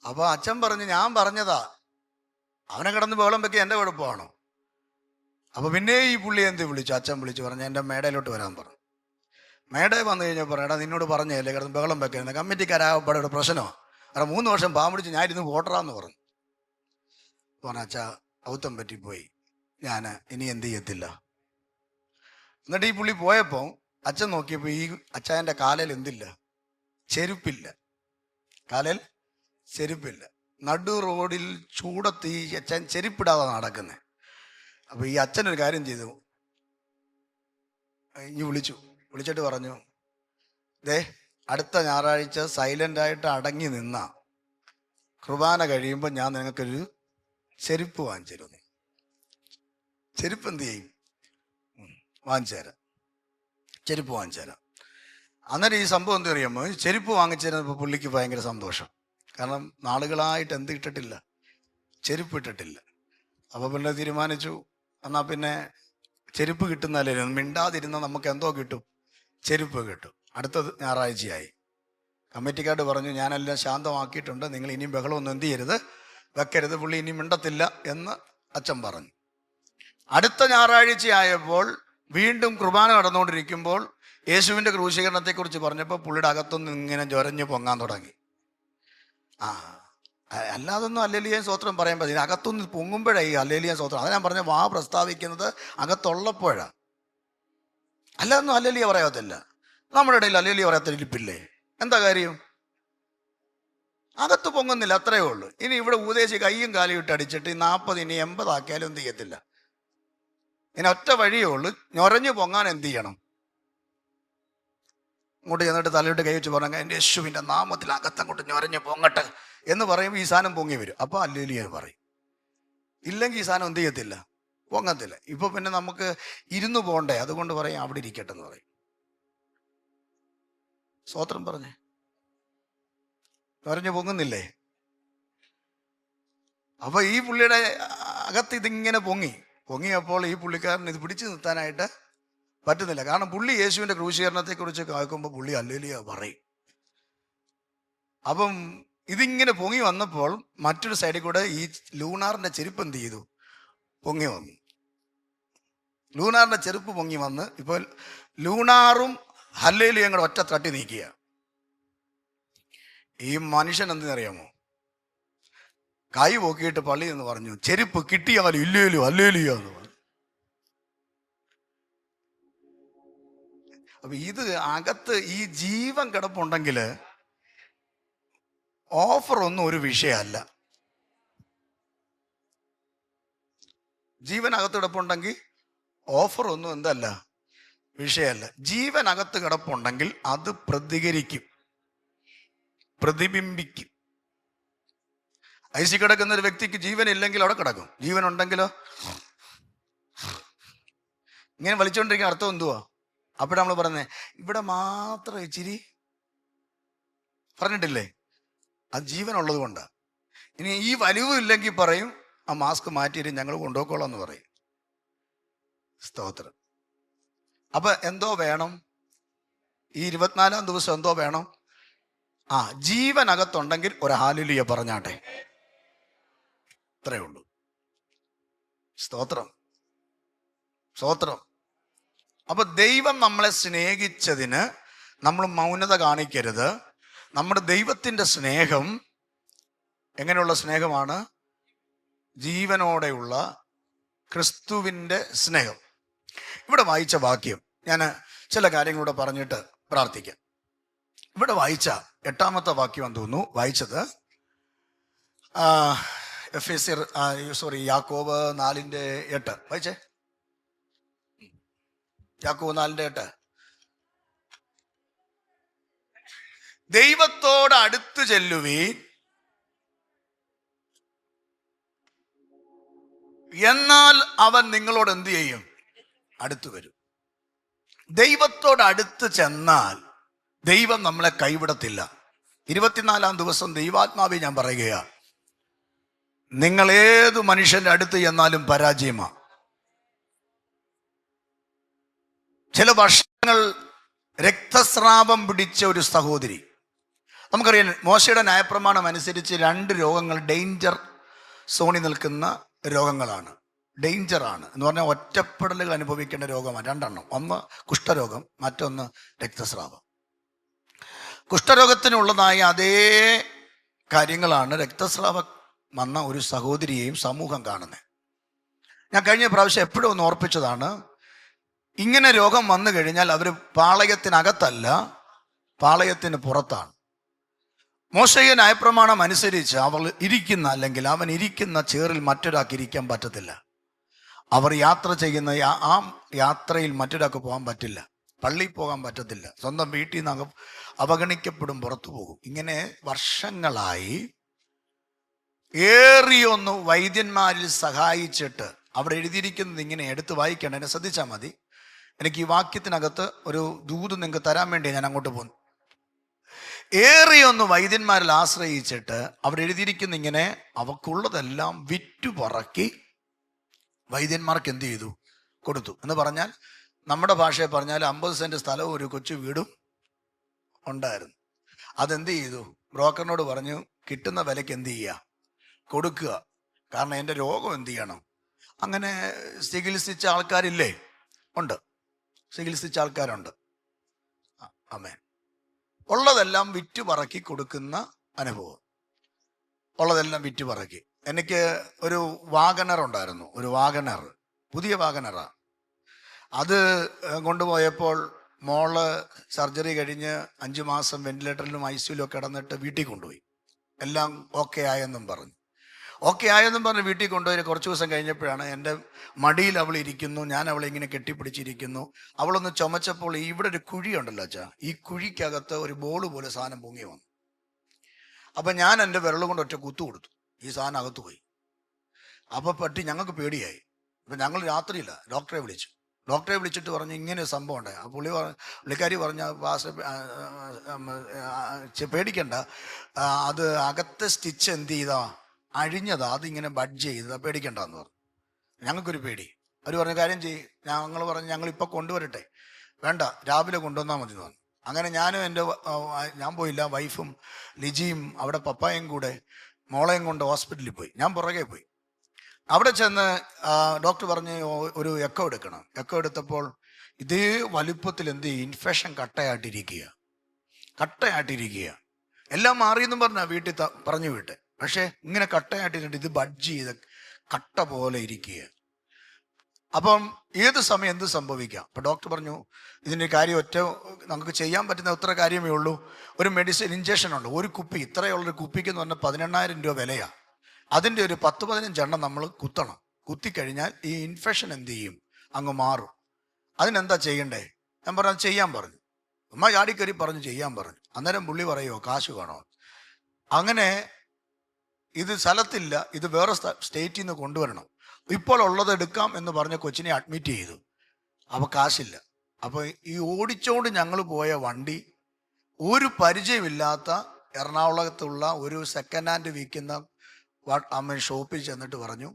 അപ്പൊ അച്ഛൻ പറഞ്ഞു, ഞാൻ പറഞ്ഞതാ, അവനെ കിടന്ന് ബഹളം വെക്കുക എൻ്റെ കുഴപ്പമാണോ? അപ്പൊ പിന്നെ ഈ പുള്ളി എന്ത് വിളിച്ചു? അച്ഛൻ വിളിച്ചു പറഞ്ഞു, എൻ്റെ മേടയിലോട്ട് വരാൻ പറഞ്ഞു. മേടയിൽ വന്നു കഴിഞ്ഞാൽ പറയടാ, നിന്നോട് പറഞ്ഞല്ലേ കിടന്ന് ബഹളം വെക്കരുത്, കമ്മിറ്റിക്കാരാകപ്പാടെ പ്രശ്നമോ? അവിടെ 3 വർഷം പാമ്പിടിച്ച് ഞാൻ ഇരുന്ന് വോട്ടറാന്ന് പറഞ്ഞു. അച്ഛാ, ഔത്തം പറ്റിപ്പോയി, ഞാൻ ഇനി എന്ത് ചെയ്യത്തില്ല. എന്നിട്ട് ഈ പുള്ളി പോയപ്പോൾ അച്ഛൻ നോക്കിയപ്പോൾ ഈ അച്ഛൻ്റെ കാലിൽ എന്തില്ല? ചെരുപ്പില്ല. കാലിൽ ചെരുപ്പില്ല. നടു റോഡിൽ ചൂടത്ത് ഈ അച്ഛൻ ചെരുപ്പിടാതെ നടക്കുന്നത്. അപ്പൊ ഈ അച്ഛനൊരു കാര്യം ചെയ്തു, വിളിച്ചിട്ട് പറഞ്ഞു, ദേ അടുത്ത ഞായറാഴ്ച സൈലൻ്റായിട്ട് അടങ്ങി നിന്ന കുർബാന കഴിയുമ്പോൾ ഞാൻ നിങ്ങൾക്കൊരു ചെരുപ്പ് വാങ്ങിച്ചു തരുന്നു. ചെരുപ്പ് എന്ത് ചെയ്യും? ചെരുപ്പ് വാങ്ങിച്ചു തരാം. അന്നേരം ഈ സംഭവം എന്താ അറിയാമോ? ചെരുപ്പ് വാങ്ങിച്ചു തരുന്നപ്പോൾ പുള്ളിക്ക് ഭയങ്കര സന്തോഷം. കാരണം നാളുകളായിട്ട് എന്ത് ഇട്ടിട്ടില്ല? ചെരുപ്പ് ഇട്ടിട്ടില്ല. അപ്പോൾ പിന്നെ തീരുമാനിച്ചു, എന്നാൽ പിന്നെ ചെരുപ്പ് കിട്ടുന്നല്ലേ, മിണ്ടാതിരുന്ന നമുക്ക് എന്തോ കിട്ടും? ചെരുപ്പ് കിട്ടും. അടുത്തത് ഞായറാഴ്ചയായി. കമ്മിറ്റിക്കാർ പറഞ്ഞു, ഞാനെല്ലാം ശാന്തമാക്കിയിട്ടുണ്ട്, നിങ്ങൾ ഇനിയും ബഹളമൊന്നും എന്ത് ചെയ്യരുത്, വെക്കരുത്, പുള്ളി ഇനി മിണ്ടത്തില്ല എന്ന് അച്ഛൻ പറഞ്ഞു. അടുത്ത ഞായറാഴ്ചയായപ്പോൾ വീണ്ടും കുർബാന നടന്നുകൊണ്ടിരിക്കുമ്പോൾ യേശുവിൻ്റെ ക്രൂശീകരണത്തെക്കുറിച്ച് പറഞ്ഞപ്പോൾ പുള്ളിയുടെ അകത്തൊന്നും ഇങ്ങനെ ജൊരഞ്ഞു പൊങ്ങാൻ തുടങ്ങി. അല്ലാതൊന്നും ഹല്ലേലൂയ സ്തോത്രം പറയാൻ പറ്റില്ല. അകത്തൊന്ന് പൊങ്ങുമ്പോഴേ ഈ ഹല്ലേലൂയ സ്തോത്രം. അത് ഞാൻ പറഞ്ഞ വാ പ്രസ്താവിക്കുന്നത് അകത്തുള്ളപ്പോഴാണ്. അല്ലാതൊന്നും ഹല്ലേലൂയ പറയാത്തില്ല. നമ്മുടെ ഇടയിൽ ഹല്ലേലൂയ പറയാത്തിരിപ്പില്ലേ? എന്താ കാര്യം? അകത്ത് പൊങ്ങുന്നില്ല, അത്രയേ ഉള്ളൂ. ഇനി ഇവിടെ ഉപദേശി കയ്യും കാലും ഇട്ട് അടിച്ചിട്ട് 40 ഇനി 80 ആക്കിയാലും എന്ത് ചെയ്യത്തില്ല. ഇനി ഒറ്റ വഴിയേ ഉള്ളൂ, ഞൊരഞ്ഞു പൊങ്ങാൻ എന്ത് ചെയ്യണം? അങ്ങോട്ട് ചെന്നിട്ട് തലയിട്ട് കൈ വെച്ച് പറഞ്ഞാൽ എൻ്റെ യേശുവിൻ്റെ നാമത്തിൽ അകത്തങ്ങോട്ട് ഞൊരഞ്ഞു പൊങ്ങട്ടെ എന്ന് പറയുമ്പോൾ ഈ സാധനം പൊങ്ങി വരും. അപ്പോൾ ഹല്ലേലൂയ പറയും. ഇല്ലെങ്കിൽ ഈ സാധനം എന്ത് ചെയ്യത്തില്ല, പൊങ്ങത്തില്ല. ഇപ്പൊ പിന്നെ നമുക്ക് ഇരുന്ന് പോണ്ടേ, അതുകൊണ്ട് പറയും അവിടെ ഇരിക്കട്ടെ എന്ന് പറയും. സ്തോത്രം പറഞ്ഞേ. ഞൊരഞ്ഞു പൊങ്ങുന്നില്ലേ? അപ്പൊ ഈ പുള്ളിയുടെ അകത്ത് ഇതിങ്ങനെ പൊങ്ങിയപ്പോൾ ഈ പുള്ളിക്കാരൻ ഇത് പിടിച്ചു നിർത്താനായിട്ട് പറ്റുന്നില്ല. കാരണം പുള്ളി യേശുവിൻ്റെ ക്രൂശീകരണത്തെക്കുറിച്ച് കേൾക്കുമ്പോൾ പുള്ളി ഹല്ലേലൂയ പറയും. അപ്പം ഇതിങ്ങനെ പൊങ്ങി വന്നപ്പോൾ മറ്റൊരു സൈഡിൽ കൂടെ ഈ ലൂണാറിൻ്റെ ചെരുപ്പ് എന്ത് ചെയ്തു? പൊങ്ങി വന്നു. ലൂണാറിൻ്റെ ചെരുപ്പ് പൊങ്ങി വന്ന് ഇപ്പോൾ ലൂണാറും ഹല്ലേലൂയയും കൂടെ ഒറ്റ തട്ടി നീക്കുക. ഈ മനുഷ്യൻ എന്തെന്നറിയാമോ? കൈ പൊക്കിയിട്ട് പള്ളി എന്ന് പറഞ്ഞു, ചെരുപ്പ് കിട്ടിയാലും ഇല്ലേലോ ഹല്ലേലൂയ എന്ന് പറഞ്ഞു. അപ്പൊ ഇത് അകത്ത് ഈ ജീവൻ കിടപ്പുണ്ടെങ്കിൽ ഓഫർ ഒന്നും ഒരു വിഷയമല്ല. ജീവൻ അകത്ത് കിടപ്പുണ്ടെങ്കിൽ ഓഫർ ഒന്നും എന്തല്ല, വിഷയമല്ല. ജീവൻ അകത്ത് കിടപ്പുണ്ടെങ്കിൽ അത് പ്രതികരിക്കും, പ്രതിബിംബിക്കും. ഐസി കിടക്കുന്ന ഒരു വ്യക്തിക്ക് ജീവൻ ഇല്ലെങ്കിൽ അവിടെ കിടക്കും, ജീവൻ ഉണ്ടെങ്കിലോ ഇങ്ങനെ വലിച്ചുകൊണ്ടിരിക്കുന്ന അർത്ഥം എന്തുവാ? അപ്പോഴാണ് നമ്മൾ പറഞ്ഞത് ഇവിടെ മാത്രം ഇച്ചിരി പറഞ്ഞിട്ടില്ലേ, അത് ജീവനുള്ളത് കൊണ്ടാണ്. ഇനി ഈ വലിവും ഇല്ലെങ്കിൽ പറയും ആ മാസ്ക് മാറ്റിയിട്ട് ഞങ്ങൾ കൊണ്ടുപോയിക്കോളാം എന്ന് പറയും. സ്തോത്രം. അപ്പൊ എന്തോ വേണം ഈ 24-ാം ദിവസം? എന്തോ വേണം? ജീവനകത്തുണ്ടെങ്കിൽ ഒരു ഹല്ലേലൂയ പറഞ്ഞാട്ടെ. ഇത്രയേ ഉള്ളൂ. സ്തോത്രം, സ്തോത്രം. അപ്പൊ ദൈവം നമ്മളെ സ്നേഹിച്ചതിന് നമ്മൾ മൗനത കാണിക്കരുത്. നമ്മുടെ ദൈവത്തിന്റെ സ്നേഹം എങ്ങനെയുള്ള സ്നേഹമാണ്? ജീവനോടെയുള്ള ക്രിസ്തുവിൻ്റെ സ്നേഹം. ഇവിടെ വായിച്ച വാക്യം ഞാൻ ചില കാര്യങ്ങളൂടെ പറഞ്ഞിട്ട് പ്രാർത്ഥിക്കാം. ഇവിടെ വായിച്ച 8-ാമത്തെ വാക്യം തോന്നുന്നു വായിച്ചത്. യാക്കോബ് 4:8 വായിച്ചേ. യാക്കോബ് 4:8. ദൈവത്തോട് അടുത്ത് ചെല്ലുവീൻ, എന്നാൽ അവൻ നിങ്ങളോട് എന്ത് ചെയ്യും? അടുത്തു വരും. ദൈവത്തോട് അടുത്ത് ചെന്നാൽ ദൈവം നമ്മളെ കൈവിടത്തില്ല. 24-ാം ദിവസം ദൈവാത്മാവെ ഞാൻ പറയുകയാ, നിങ്ങൾ ഏതു മനുഷ്യന്റെ അടുത്ത് ചെന്നാലും പരാജയമാ. ചില വർഷങ്ങൾ രക്തസ്രാവം പിടിച്ച ഒരു സഹോദരി, നമുക്കറിയാം മോശയുടെ ന്യായപ്രമാണം അനുസരിച്ച് 2 രോഗങ്ങൾ ഡേഞ്ചർ സോണിൽ നിൽക്കുന്ന രോഗങ്ങളാണ്. ഡേഞ്ചറാണ് എന്ന് പറഞ്ഞാൽ ഒറ്റപ്പെടലുകൾ അനുഭവിക്കേണ്ട രോഗമാണ് 2 ഒന്ന് കുഷ്ഠരോഗം, മറ്റൊന്ന് രക്തസ്രാവം. കുഷ്ഠരോഗത്തിനുള്ളതായ അതേ കാര്യങ്ങളാണ് രക്തസ്രാവം വന്ന ഒരു സഹോദരിയെയും സമൂഹം കാണുന്നത്. ഞാൻ കഴിഞ്ഞ പ്രാവശ്യം എപ്പോഴും ഒന്ന് ഓർപ്പിച്ചതാണ്, ഇങ്ങനെ രോഗം വന്നു കഴിഞ്ഞാൽ അവർ പാളയത്തിനകത്തല്ല, പാളയത്തിന് പുറത്താണ്. മോശയെ ന്യായപ്രമാണം അനുസരിച്ച് അവൾ ഇരിക്കുന്ന അല്ലെങ്കിൽ അവൻ ഇരിക്കുന്ന ചേറിൽ മറ്റൊരാൾക്ക് ഇരിക്കാൻ പറ്റത്തില്ല. അവർ യാത്ര ചെയ്യുന്ന ആ യാത്രയിൽ മറ്റൊരാൾക്ക് പോകാൻ പറ്റില്ല, പള്ളിയിൽ പോകാൻ പറ്റത്തില്ല, സ്വന്തം വീട്ടിൽ നിന്ന് അവഗണിക്കപ്പെടും, പുറത്തു പോകും. ഇങ്ങനെ വർഷങ്ങളായി ഏറിയൊന്ന് വൈദ്യന്മാരിൽ സഹായിച്ചിട്ട് അവിടെ എഴുതിയിരിക്കുന്നത് ഇങ്ങനെ എടുത്ത് വായിക്കണം. എന്നെ ശ്രദ്ധിച്ചാൽ മതി. എനിക്ക് ഈ വാക്യത്തിനകത്ത് ഒരു ദൂത് നിങ്ങൾക്ക് തരാൻ വേണ്ടി ഞാൻ അങ്ങോട്ട് പോകുന്നു. ഏറിയൊന്ന് വൈദ്യന്മാരിൽ ആശ്രയിച്ചിട്ട് അവിടെ എഴുതിയിരിക്കുന്ന ഇങ്ങനെ അവക്കുള്ളതെല്ലാം വിറ്റുപറക്കി വൈദ്യന്മാർക്ക് എന്ത് ചെയ്തു? കൊടുത്തു. എന്ന് പറഞ്ഞാൽ നമ്മുടെ ഭാഷയെ പറഞ്ഞാൽ 50 സെന്റ് സ്ഥലവും ഒരു കൊച്ചു വീടും ഉണ്ടായിരുന്നു. അതെന്ത് ചെയ്തു? ബ്രോക്കറിനോട് പറഞ്ഞു കിട്ടുന്ന വിലയ്ക്ക് എന്ത് ചെയ്യുക? കൊടുക്കുക. കാരണം എൻ്റെ രോഗം എന്ത് ചെയ്യണം? അങ്ങനെ ചികിത്സിച്ച ആൾക്കാരില്ലേ? ഉണ്ട്, ചികിത്സിച്ച ആൾക്കാരുണ്ട്. ആമേൻ. ഉള്ളതെല്ലാം വിറ്റുപറക്കി കൊടുക്കുന്ന അനുഭവം, ഉള്ളതെല്ലാം വിറ്റുപറക്കി. എനിക്ക് ഒരു വാഗണർ ഉണ്ടായിരുന്നു, ഒരു വാഗണർ, പുതിയ വാഗണറാണ്. അത് കൊണ്ടുപോയപ്പോൾ മോള് സർജറി കഴിഞ്ഞ് 5 മാസം വെന്റിലേറ്ററിലും ICUലും കിടന്നിട്ട് വീട്ടിൽ കൊണ്ടുപോയി. എല്ലാം ഓക്കെ ആയെന്നും പറഞ്ഞ് വീട്ടിൽ കൊണ്ടുപോയി. കുറച്ച് ദിവസം കഴിഞ്ഞപ്പോഴാണ് എൻ്റെ മടിയിൽ അവൾ ഇരിക്കുന്നു, ഞാൻ അവളെ ഇങ്ങനെ കെട്ടിപ്പിടിച്ചിരിക്കുന്നു. അവളൊന്ന് ചുമച്ചപ്പോൾ ഇവിടെ ഒരു കുഴി ഉണ്ടല്ലോ അച്ഛാ, ഈ കുഴിക്കകത്ത് ഒരു ബോൾ പോലെ സാധനം പൊങ്ങി വന്നു. അപ്പം ഞാൻ എൻ്റെ വിരൽ കൊണ്ട് ഒറ്റ കുത്തു കൊടുത്തു, ഈ സാധനം അകത്ത് പോയി. അപ്പോൾ ഞങ്ങൾക്ക് പേടിയായി. അപ്പം ഞങ്ങൾ രാത്രിയില്ല ഡോക്ടറെ വിളിച്ചിട്ട് പറഞ്ഞു ഇങ്ങനെ ഒരു സംഭവം ഉണ്ടായി. ആ പുള്ളിക്കാരി പറഞ്ഞ പേടിക്കണ്ട, അത് അകത്തെ സ്റ്റിച്ച് എന്ത് ചെയ്താ അഴിഞ്ഞതാ, അതിങ്ങനെ ബഡ്ജ് ചെയ്തതാ, പേടിക്കണ്ടെന്ന് പറഞ്ഞു. ഞങ്ങൾക്കൊരു പേടി. അവർ പറഞ്ഞ കാര്യം ഞങ്ങൾ പറഞ്ഞു ഞങ്ങളിപ്പോൾ കൊണ്ടുവരട്ടെ, വേണ്ട രാവിലെ കൊണ്ടുവന്നാൽ മതി എന്ന് പറഞ്ഞു. അങ്ങനെ ഞാൻ പോയില്ല, വൈഫും ലിജിയും അവിടെ പപ്പായും കൂടെ മോളെയും കൊണ്ട് ഹോസ്പിറ്റലിൽ പോയി. ഞാൻ പുറകെ പോയി. അവിടെ ചെന്ന് ഡോക്ടർ പറഞ്ഞ് ഒരു എക്കോ എടുക്കണം. എക്കോ എടുത്തപ്പോൾ ഇതേ വലുപ്പത്തിൽ എന്ത് ചെയ്യും? ഇൻഫെക്ഷൻ കട്ടയായിട്ടിരിക്കുക. എല്ലാം മാറിയെന്നും പറഞ്ഞാൽ വീട്ടിൽ പറഞ്ഞു വിട്ടെ. പക്ഷേ ഇങ്ങനെ കട്ടയായിട്ടിരുന്നിട്ട് ഇത് ബഡ്ജ് ചെയ്ത് കട്ട പോലെ ഇരിക്കുക. അപ്പം ഏത് സമയം എന്ത് സംഭവിക്കാം. അപ്പം ഡോക്ടർ പറഞ്ഞു ഇതിൻ്റെ കാര്യം നമുക്ക് ചെയ്യാൻ പറ്റുന്ന ഒത്ര കാര്യമേ ഉള്ളൂ. ഒരു മെഡിസിൻ ഇഞ്ചക്ഷൻ ഉണ്ട്, ഒരു കുപ്പി, ഇത്രയുള്ളൊരു കുപ്പിക്ക് എന്ന് പറഞ്ഞാൽ 18,000 രൂപ വിലയാണ്. അതിൻ്റെ ഒരു 10-15 എണ്ണം നമ്മൾ കുത്തണം. കുത്തിക്കഴിഞ്ഞാൽ ഈ ഇൻഫെക്ഷൻ എന്ത് ചെയ്യും? അങ്ങ് മാറും. അതിനെന്താ ചെയ്യണ്ടേ? ഞാൻ പറഞ്ഞു ചെയ്യാൻ പറഞ്ഞു. ഉമ്മ ചാടിക്കറി പറഞ്ഞു ചെയ്യാൻ പറഞ്ഞു. അന്നേരം പുള്ളി പറയുമോ കാശ് വേണോ? അങ്ങനെ ഇത് സ്ഥലത്തില്ല, ഇത് വേറെ സ്റ്റേറ്റിൽ നിന്ന് കൊണ്ടുവരണം, ഇപ്പോൾ ഉള്ളത് എടുക്കാം എന്ന് പറഞ്ഞ് കൊച്ചിനെ അഡ്മിറ്റ് ചെയ്തു. അപ്പോൾ കാശില്ല. അപ്പോൾ ഈ ഓടിച്ചോണ്ട് ഞങ്ങൾ പോയ വണ്ടി ഒരു പരിചയമില്ലാത്ത എറണാകുളത്തുള്ള ഒരു സെക്കൻഡ് ഹാൻഡ് വിൽക്കുന്ന അമ്മ ഷോപ്പിൽ ചെന്നിട്ട് പറഞ്ഞു,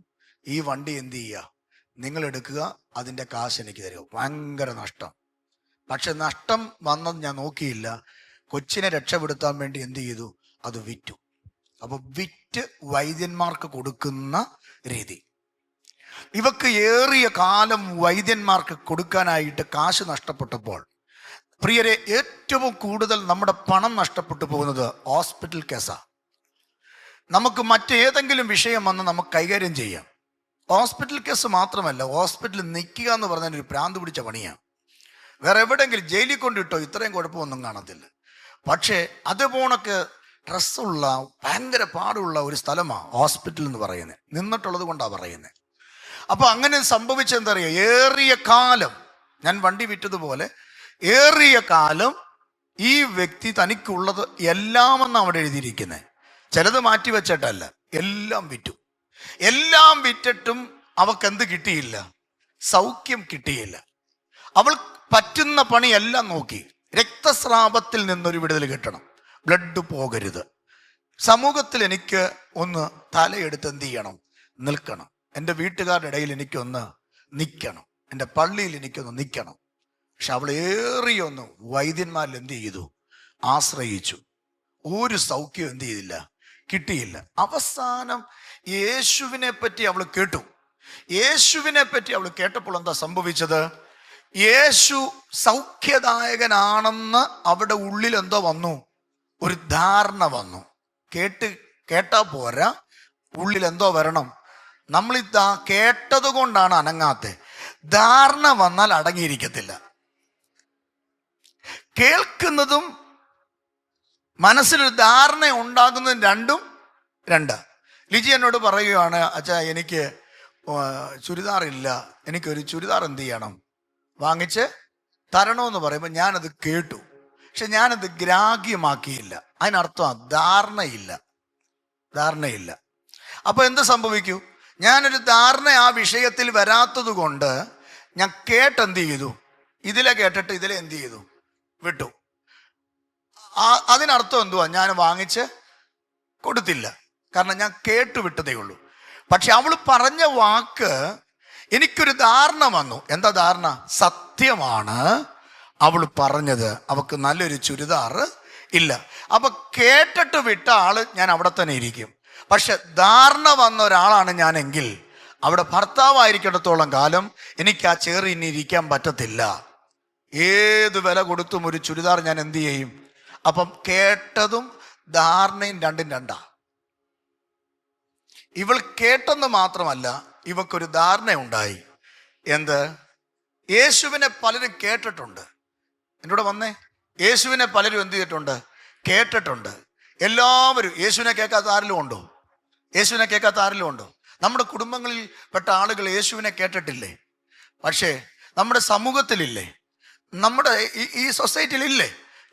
ഈ വണ്ടി എന്ത് ചെയ്യുക, നിങ്ങൾ എടുക്കുക, അതിൻ്റെ കാശ് എനിക്ക് തരിക. ഭയങ്കര നഷ്ടം. പക്ഷെ നഷ്ടം വന്നത് ഞാൻ നോക്കിയില്ല. കൊച്ചിനെ രക്ഷപ്പെടുത്താൻ വേണ്ടി എന്ത് ചെയ്തു, അത് വിറ്റു. അപ്പൊ വിറ്റ് വൈദ്യന്മാർക്ക് കൊടുക്കുന്ന രീതി. ഇവക്ക് ഏറിയ കാലം വൈദ്യന്മാർക്ക് കൊടുക്കാനായിട്ട് കാശ് നഷ്ടപ്പെട്ടപ്പോൾ, പ്രിയരെ, ഏറ്റവും കൂടുതൽ നമ്മുടെ പണം നഷ്ടപ്പെട്ടു പോകുന്നത് ഹോസ്പിറ്റൽ കേസാണ്. നമുക്ക് മറ്റേതെങ്കിലും വിഷയം വന്ന് നമുക്ക് കൈകാര്യം ചെയ്യാം. ഹോസ്പിറ്റൽ കേസ് മാത്രമല്ല, ഹോസ്പിറ്റലിൽ നിൽക്കുക എന്ന് പറഞ്ഞാൽ ഒരു ഭ്രാന്ത് പിടിച്ച പണിയാണ്. വേറെ എവിടെയെങ്കിലും ജയിലിൽ കൊണ്ടിട്ടോ ഇത്രയും കുഴപ്പമൊന്നും കാണത്തില്ല. പക്ഷേ അതുപോണക്ക് സ്ട്രെസ്സുള്ള ഭയങ്കര പാടുള്ള ഒരു സ്ഥലമാണ് ഹോസ്പിറ്റൽ എന്ന് പറയുന്നത്. നിന്നിട്ടുള്ളത് കൊണ്ടാണ് പറയുന്നത്. അപ്പോൾ അങ്ങനെ സംഭവിച്ചെന്താ അറിയുക, ഏറിയ കാലം, ഞാൻ വണ്ടി വിറ്റതുപോലെ ഏറിയ കാലം ഈ വ്യക്തി തനിക്കുള്ളത് എല്ലാമെന്നാണ് അവിടെ എഴുതിയിരിക്കുന്നത്. ചിലത് മാറ്റി വെച്ചിട്ടല്ല, എല്ലാം വിറ്റു. എല്ലാം വിറ്റിട്ടും അവൾക്ക് എന്ത് കിട്ടിയില്ല, സൗഖ്യം കിട്ടിയില്ല. അവൾ പറ്റുന്ന പണിയെല്ലാം നോക്കി. രക്തസ്രാവത്തിൽ നിന്നൊരു വിടുതൽ കിട്ടണം, ബ്ലഡ് പോകരുത്. സമൂഹത്തിൽ എനിക്ക് ഒന്ന് തലയെടുത്ത് എന്ത് ചെയ്യണം, നിൽക്കണം. എൻ്റെ വീട്ടുകാരുടെ ഇടയിൽ എനിക്കൊന്ന് നിൽക്കണം, എൻ്റെ പള്ളിയിൽ എനിക്കൊന്ന് നിൽക്കണം. പക്ഷെ അവൾ ഏറിയൊന്ന് വൈദ്യന്മാരിൽ എന്ത് ചെയ്തു, ആശ്രയിച്ചു. ഒരു സൗഖ്യം എന്ത് ചെയ്തില്ല, കിട്ടിയില്ല. അവസാനം യേശുവിനെ പറ്റി അവൾ കേട്ടു. യേശുവിനെ പറ്റി അവൾ കേട്ടപ്പോൾ എന്താ സംഭവിച്ചത്, യേശു സൗഖ്യദായകനാണെന്ന് അവിടെ ഉള്ളിൽ എന്തോ വന്നു, ഒരു ധാരണ വന്നു. കേട്ടാ പോരാ, ഉള്ളിൽ എന്തോ വരണം. നമ്മളിതാ കേട്ടത് കൊണ്ടാണ് അനങ്ങാത്തെ. ധാരണ വന്നാൽ അടങ്ങിയിരിക്കത്തില്ല. കേൾക്കുന്നതും മനസ്സിലൊരു ധാരണ ഉണ്ടാകുന്നതും രണ്ടും രണ്ടാ. ലിജി എന്നോട് പറയുകയാണ്, അച്ഛാ എനിക്ക് ചുരിദാറില്ല, എനിക്കൊരു ചുരിദാർ എന്ത് ചെയ്യണം, വാങ്ങിച്ച് തരണമെന്ന് പറയുമ്പോൾ ഞാനത് കേട്ടു. പക്ഷെ ഞാനത് ഗ്രാഹ്യമാക്കിയില്ല. അതിനർത്ഥം ധാരണയില്ല. അപ്പൊ എന്ത് സംഭവിക്കൂ, ഞാനൊരു ധാരണ ആ വിഷയത്തിൽ വരാത്തത് കൊണ്ട് ഞാൻ കേട്ടെന്ത് ചെയ്തു, ഇതിലെ കേട്ടിട്ട് ഇതിലെ എന്ത് ചെയ്തു, വിട്ടു. അതിനർത്ഥം എന്തുവാ, ഞാൻ വാങ്ങിച്ച് കൊടുത്തില്ല, കാരണം ഞാൻ കേട്ടു വിട്ടതേ ഉള്ളൂ. പക്ഷെ അവൾ പറഞ്ഞ വാക്ക് എനിക്കൊരു ധാരണ വന്നു. എന്താ ധാരണ, സത്യമാണ് അവൾ പറഞ്ഞത്, അവൾക്ക് നല്ലൊരു ചുരിദാർ ഇല്ല. അപ്പൊ കേട്ടിട്ട് വിട്ട ആള് ഞാൻ അവിടെ തന്നെ ഇരിക്കും. പക്ഷെ ധാരണ വന്ന ഒരാളാണ് ഞാനെങ്കിൽ അവിടെ ഭർത്താവായിരിക്കിടത്തോളം കാലം എനിക്ക് ആ ചേറി ഇനി ഇരിക്കാൻ പറ്റത്തില്ല. ഏത് വില കൊടുത്തും ഒരു ചുരിദാർ ഞാൻ എന്ത് ചെയ്യും. അപ്പം കേട്ടതും ധാരണയും രണ്ടും രണ്ടാ. ഇവൾ കേട്ടെന്ന് മാത്രമല്ല, ഇവക്കൊരു ധാരണ ഉണ്ടായി. എന്ത്, യേശുവിനെ പലരും കേട്ടിട്ടുണ്ട്. എൻ്റെ കൂടെ വന്നേ, യേശുവിനെ പലരും എന്ത് ചെയ്തിട്ടുണ്ട്, കേട്ടിട്ടുണ്ട്. എല്ലാവരും യേശുവിനെ കേൾക്കാത്ത ആരിലും ഉണ്ടോ, യേശുവിനെ കേൾക്കാത്ത ആരിലും ഉണ്ടോ? നമ്മുടെ കുടുംബങ്ങളിൽ പെട്ട ആളുകൾ യേശുവിനെ കേട്ടിട്ടില്ലേ? പക്ഷേ നമ്മുടെ സമൂഹത്തിലില്ലേ, നമ്മുടെ ഈ സൊസൈറ്റിയിലില്ലേ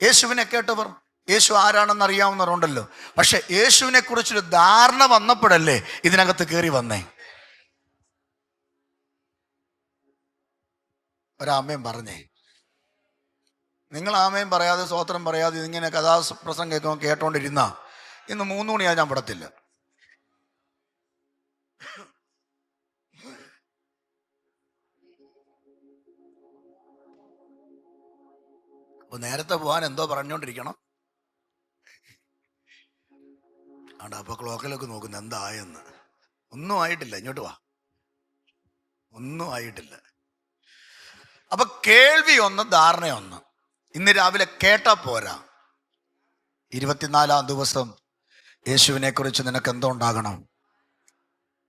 യേശുവിനെ കേട്ടവർ? യേശു ആരാണെന്ന് അറിയാവുന്നവരുണ്ടല്ലോ. പക്ഷെ യേശുവിനെ കുറിച്ചൊരു ധാരണ വന്നപ്പോഴല്ലേ ഇതിനകത്ത് കയറി വന്നേ. ഒരാമയും പറഞ്ഞേ. നിങ്ങൾ ആമയും പറയാതെ സ്തോത്രം പറയാതെ ഇങ്ങനെ കഥാപ്രസംഗം കേൾക്കുമ്പോൾ കേട്ടോണ്ടിരുന്ന ഇന്ന് 3 മണിയാ ഞാൻ വിടത്തില്ല. അപ്പൊ നേരത്തെ പോകാൻ എന്തോ പറഞ്ഞോണ്ടിരിക്കണം. അപ്പൊ ക്ലോക്കിലൊക്കെ നോക്കുന്നു എന്തായെന്ന്. ഒന്നും ആയിട്ടില്ല, ഇങ്ങോട്ട് വാ, ഒന്നും ആയിട്ടില്ല. അപ്പൊ കേൾവി ഒന്ന്, ധാരണ ഒന്ന്. ഇന്ന് രാവിലെ കേട്ടാ പോരാ, 24-ാം ദിവസം യേശുവിനെ കുറിച്ച് നിനക്ക് എന്തോ ഉണ്ടാകണം,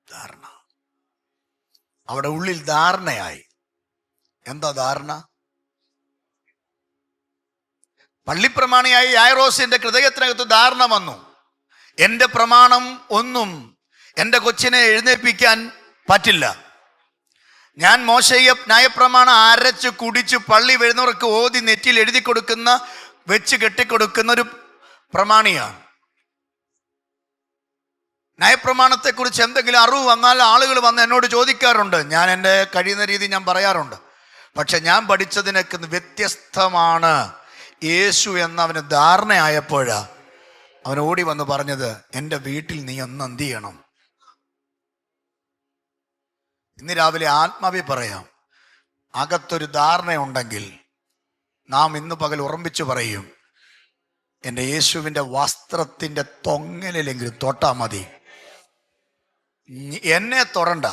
ധാരണ. അവിടെ ഉള്ളിൽ ധാരണയായി. എന്താ ധാരണ? പള്ളിപ്രമാണിയായി യായിറോസിന്റെ ഹൃദയത്തിനകത്ത് ധാരണ വന്നു. എൻ്റെ പ്രമാണം ഒന്നും എൻ്റെ കൊച്ചിനെ എഴുന്നേൽപ്പിക്കാൻ പറ്റില്ല. ഞാൻ മോശയെ ന്യായപ്രമാണം അരച്ച് കുടിച്ച് പള്ളി വരുന്നവർക്ക് ഓതി നെറ്റിയിൽ എഴുതി കൊടുക്കുന്ന, വെച്ച് കെട്ടിക്കൊടുക്കുന്ന ഒരു പ്രമാണിയാണ്. ന്യായപ്രമാണത്തെക്കുറിച്ച് എന്തെങ്കിലും അറിവ് വന്നാൽ ആളുകൾ വന്ന് എന്നോട് ചോദിക്കാറുണ്ട്. ഞാൻ എൻ്റെ കഴിയുന്ന രീതി ഞാൻ പറയാറുണ്ട്. പക്ഷെ ഞാൻ പഠിച്ചതിനൊക്കെ വ്യത്യസ്തമാണ് യേശു എന്ന് അവന് ധാരണയായപ്പോഴാ അവൻ ഓടി വന്ന് പറഞ്ഞത്, എൻ്റെ വീട്ടിൽ നീ ഒന്ന് എന്ത് ചെയ്യണം. ഇന്ന് രാവിലെ ആത്മാവി പറയാം, അകത്തൊരു ധാരണയുണ്ടെങ്കിൽ നാം ഇന്ന് പകൽ ഉറപ്പിച്ചു പറയും, എൻ്റെ യേശുവിൻ്റെ വസ്ത്രത്തിൻ്റെ തൊങ്ങലിലെങ്കിലും തൊട്ടാൽ മതി. എന്നെ തൊടണ്ട.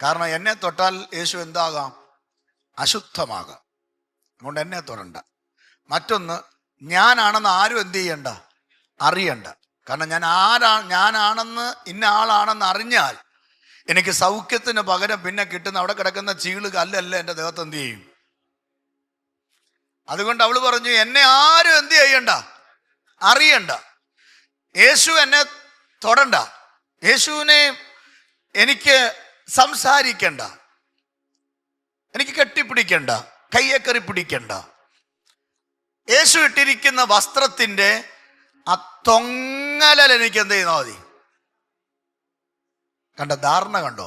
കാരണം എന്നെ തൊട്ടാൽ യേശു എന്താകാം? അശുദ്ധമാകാം. അതുകൊണ്ട് എന്നെ തൊടണ്ട. മറ്റൊന്ന്, ഞാനാണെന്ന് ആരും എന്ത് ചെയ്യണ്ട, അറിയണ്ട. കാരണം ഞാനാണെന്ന് ഇന്ന ആളാണെന്ന് അറിഞ്ഞാൽ എനിക്ക് സൗഖ്യത്തിന് പകരം പിന്നെ കിട്ടുന്ന അവിടെ കിടക്കുന്ന ചീള് കല്ലല്ല എൻ്റെ ദേഹത്ത് എന്ത് ചെയ്യും. അതുകൊണ്ട് അവള് പറഞ്ഞു, എന്നെ ആരും എന്ത് ചെയ്യണ്ട, അറിയണ്ട. യേശു എന്നെ തൊടണ്ട, യേശുവിനെ എനിക്ക് സംസാരിക്കണ്ട, എനിക്ക് കെട്ടിപ്പിടിക്കണ്ട, കയ്യെ കയറി പിടിക്കണ്ട. യേശു ഇട്ടിരിക്കുന്ന വസ്ത്രത്തിന്റെ ആ തൊങ്ങലൽ എനിക്ക് എന്ത് ചെയ്താൽ മതി. കണ്ട ധാരണ കണ്ടോ?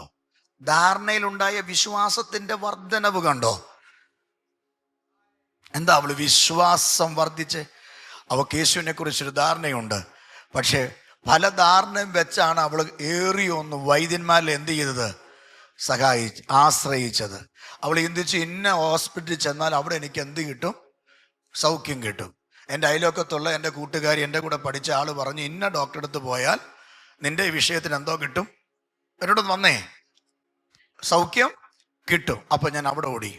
ധാരണയിലുണ്ടായ വിശ്വാസത്തിന്റെ വർധനവ് കണ്ടോ? എന്താ അവള് വിശ്വാസം വർദ്ധിച്ച്? അവൾക്ക് യേശുവിനെ കുറിച്ചൊരു ധാരണയുണ്ട്. പക്ഷെ പല ധാരണയും വെച്ചാണ് അവൾ ഏറിയൊന്ന് വൈദ്യന്മാരിൽ എന്ത് ചെയ്തത്, ആശ്രയിച്ചത്. അവൾ ചിന്തിച്ച് ഇന്ന ഹോസ്പിറ്റലിൽ ചെന്നാൽ അവിടെ എനിക്ക് എന്ത് കിട്ടും, സൗഖ്യം കിട്ടും. എൻ്റെ അയലോക്കത്തുള്ള എൻ്റെ കൂട്ടുകാരി എൻ്റെ കൂടെ പഠിച്ച ആൾ പറഞ്ഞു, ഇന്ന ഡോക്ടറെ അടുത്ത് പോയാൽ നിന്റെ ഈ വിഷയത്തിന് എന്തോ കിട്ടും, എന്നോട് വന്നേ, സൗഖ്യം കിട്ടും. അപ്പം ഞാൻ അവിടെ ഓടി,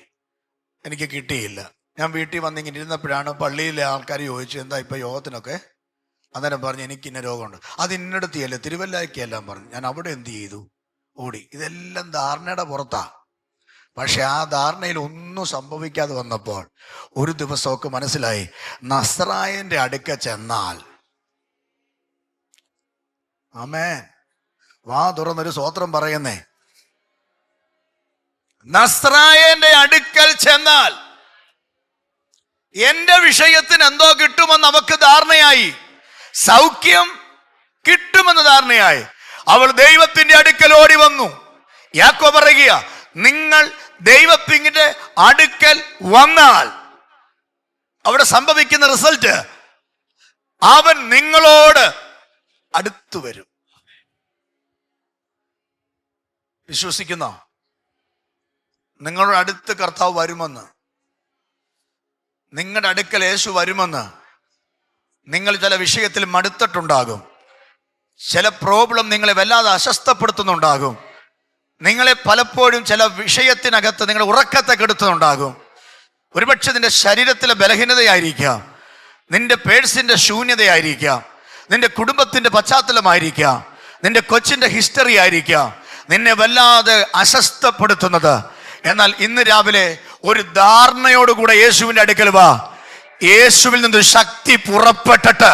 എനിക്ക് കിട്ടിയില്ല. ഞാൻ വീട്ടിൽ വന്നിങ്ങനെ ഇരുന്നപ്പോഴാണ് പള്ളിയിലെ ആൾക്കാർ ചോദിച്ചു, എന്താ ഇപ്പം യോഗത്തിനൊക്കെ? അന്നേരം പറഞ്ഞു, എനിക്ക് ഇന്ന രോഗമുണ്ട്. അത് ഇന്നടത്തിയല്ലേ, തിരുവല്ലായ്ക്കെല്ലാം പറഞ്ഞു. ഞാൻ അവിടെ എന്ത് ചെയ്തു, ഓടി. ഇതെല്ലാം ധാരണയുടെ പുറത്താ. പക്ഷെ ആ ധാരണയിൽ ഒന്നും സംഭവിക്കാതെ വന്നപ്പോൾ ഒരു ദിവസമൊക്കെ മനസ്സിലായി, നസ്രായന്റെ അടുക്ക ചെന്നാൽ, ആമേൻ, വാ തുറന്നൊരു സ്തോത്രം പറയുന്നേ, നസ്രായന്റെ അടുക്കൽ ചെന്നാൽ എന്റെ വിഷയത്തിന് എന്തോ കിട്ടുമെന്ന് അവക്ക് ധാരണയായി, സൗഖ്യം കിട്ടുമെന്ന് ധാരണയായി. അവൾ ദൈവത്തിന്റെ അടുക്കൽ ഓടി വന്നു. യാക്കോബ് പറയുക, നിങ്ങൾ ദൈവത്തിന്റെ അടുക്കൽ വന്നാൽ അവിടെ സംഭവിക്കുന്ന റിസൾട്ട്, അവൻ നിങ്ങളോട് അടുത്തു വരും. വിശ്വസിക്കുന്നോ? നിങ്ങളുടെ അടുത്ത് കർത്താവ് വരുമെന്ന്, നിങ്ങളുടെ അടുക്കൽ യേശു വരുമെന്ന്. നിങ്ങൾ ചില വിഷയത്തിൽ മടുത്തിട്ടുണ്ടാകും, ചില പ്രോബ്ലം നിങ്ങളെ വല്ലാതെ അസ്വസ്ഥപ്പെടുത്തുന്നുണ്ടാകും, നിങ്ങളെ പലപ്പോഴും ചില വിഷയത്തിനകത്ത് നിങ്ങളെ ഉറക്കത്തെ കെടുത്തുന്നുണ്ടാകും. ഒരുപക്ഷെ നിന്റെ ശരീരത്തിലെ ബലഹീനതയായിരിക്കാം, നിന്റെ പേഴ്സിന്റെ ശൂന്യതയായിരിക്കാം, നിന്റെ കുടുംബത്തിന്റെ പശ്ചാത്തലമായിരിക്കാം, നിന്റെ കൊച്ചിന്റെ ഹിസ്റ്ററി ആയിരിക്കാം നിന്നെ വല്ലാതെ അസ്വസ്ഥപ്പെടുത്തുന്നത്. എന്നാൽ ഇന്ന് രാവിലെ ഒരു ധാരണയോടുകൂടെ യേശുവിന്റെ അടുക്കൽ വാ. യേശുവിൽ നിന്ന് ശക്തി പുറപ്പെട്ടിട്ട്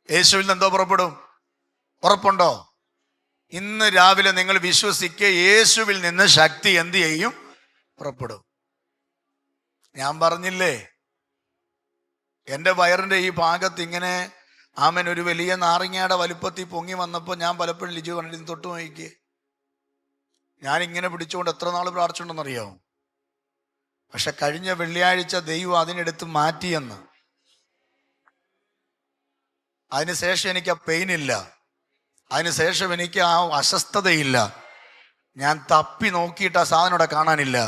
യേശുവിൽ നിന്ന് എന്തോ പുറപ്പെടും. ഉറപ്പുണ്ടോ? ഇന്ന് രാവിലെ നിങ്ങൾ വിശ്വസിക്കുക, യേശുവിൽ നിന്ന് ശക്തി എന്ത് ചെയ്യും? പുറപ്പെടും. ഞാൻ പറഞ്ഞില്ലേ, എൻ്റെ വയറിന്റെ ഈ ഭാഗത്ത് ഇങ്ങനെ ആമൻ ഒരു വലിയ നാരങ്ങയുടെ വലുപ്പത്തിൽ പൊങ്ങി വന്നപ്പോൾ ഞാൻ പലപ്പോഴും ലിജു കണ്ടിട്ട് തൊട്ട് നോക്കിക്കേ, ഞാനിങ്ങനെ പിടിച്ചുകൊണ്ട് എത്ര നാൾ പ്രാർത്ഥിച്ചുണ്ടെന്നറിയാമോ? പക്ഷെ കഴിഞ്ഞ വെള്ളിയാഴ്ച ദൈവം അതിനെടുത്ത് മാറ്റിയെന്ന്. അതിനുശേഷം എനിക്ക് ആ പെയിൻ ഇല്ല, അതിനുശേഷം എനിക്ക് ആ അസ്വസ്ഥതയില്ല. ഞാൻ തപ്പി നോക്കിയിട്ട് ആ സാധനം ഇവിടെ കാണാനില്ല.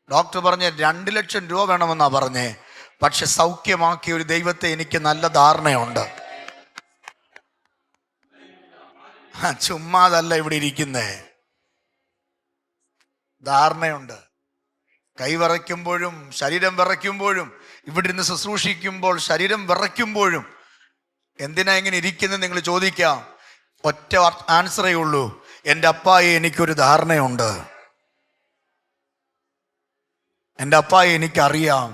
ഡോക്ടർ പറഞ്ഞ് 2 ലക്ഷം രൂപ വേണമെന്നാ പറഞ്ഞേ. പക്ഷെ സൗഖ്യമാക്കിയ ഒരു ദൈവത്തെ എനിക്ക് നല്ല ധാരണയുണ്ട്. ചുമ്മാതല്ല ഇവിടെ ഇരിക്കുന്നേ, ധാരണയുണ്ട്. കൈ വിറയ്ക്കുമ്പോഴും ശരീരം വിറയ്ക്കുമ്പോഴും ഇവിടെ ഇരുന്ന് ശുശ്രൂഷിക്കുമ്പോൾ ശരീരം വിറയ്ക്കുമ്പോഴും എന്തിനാ ഇങ്ങനെ ഇരിക്കുന്നത് നിങ്ങൾ ചോദിക്കാം. ഒറ്റ ആൻസറേ ഉള്ളൂ, എൻ്റെ അപ്പായെ എനിക്കൊരു ധാരണയുണ്ട്, എൻ്റെ അപ്പായെ എനിക്കറിയാം,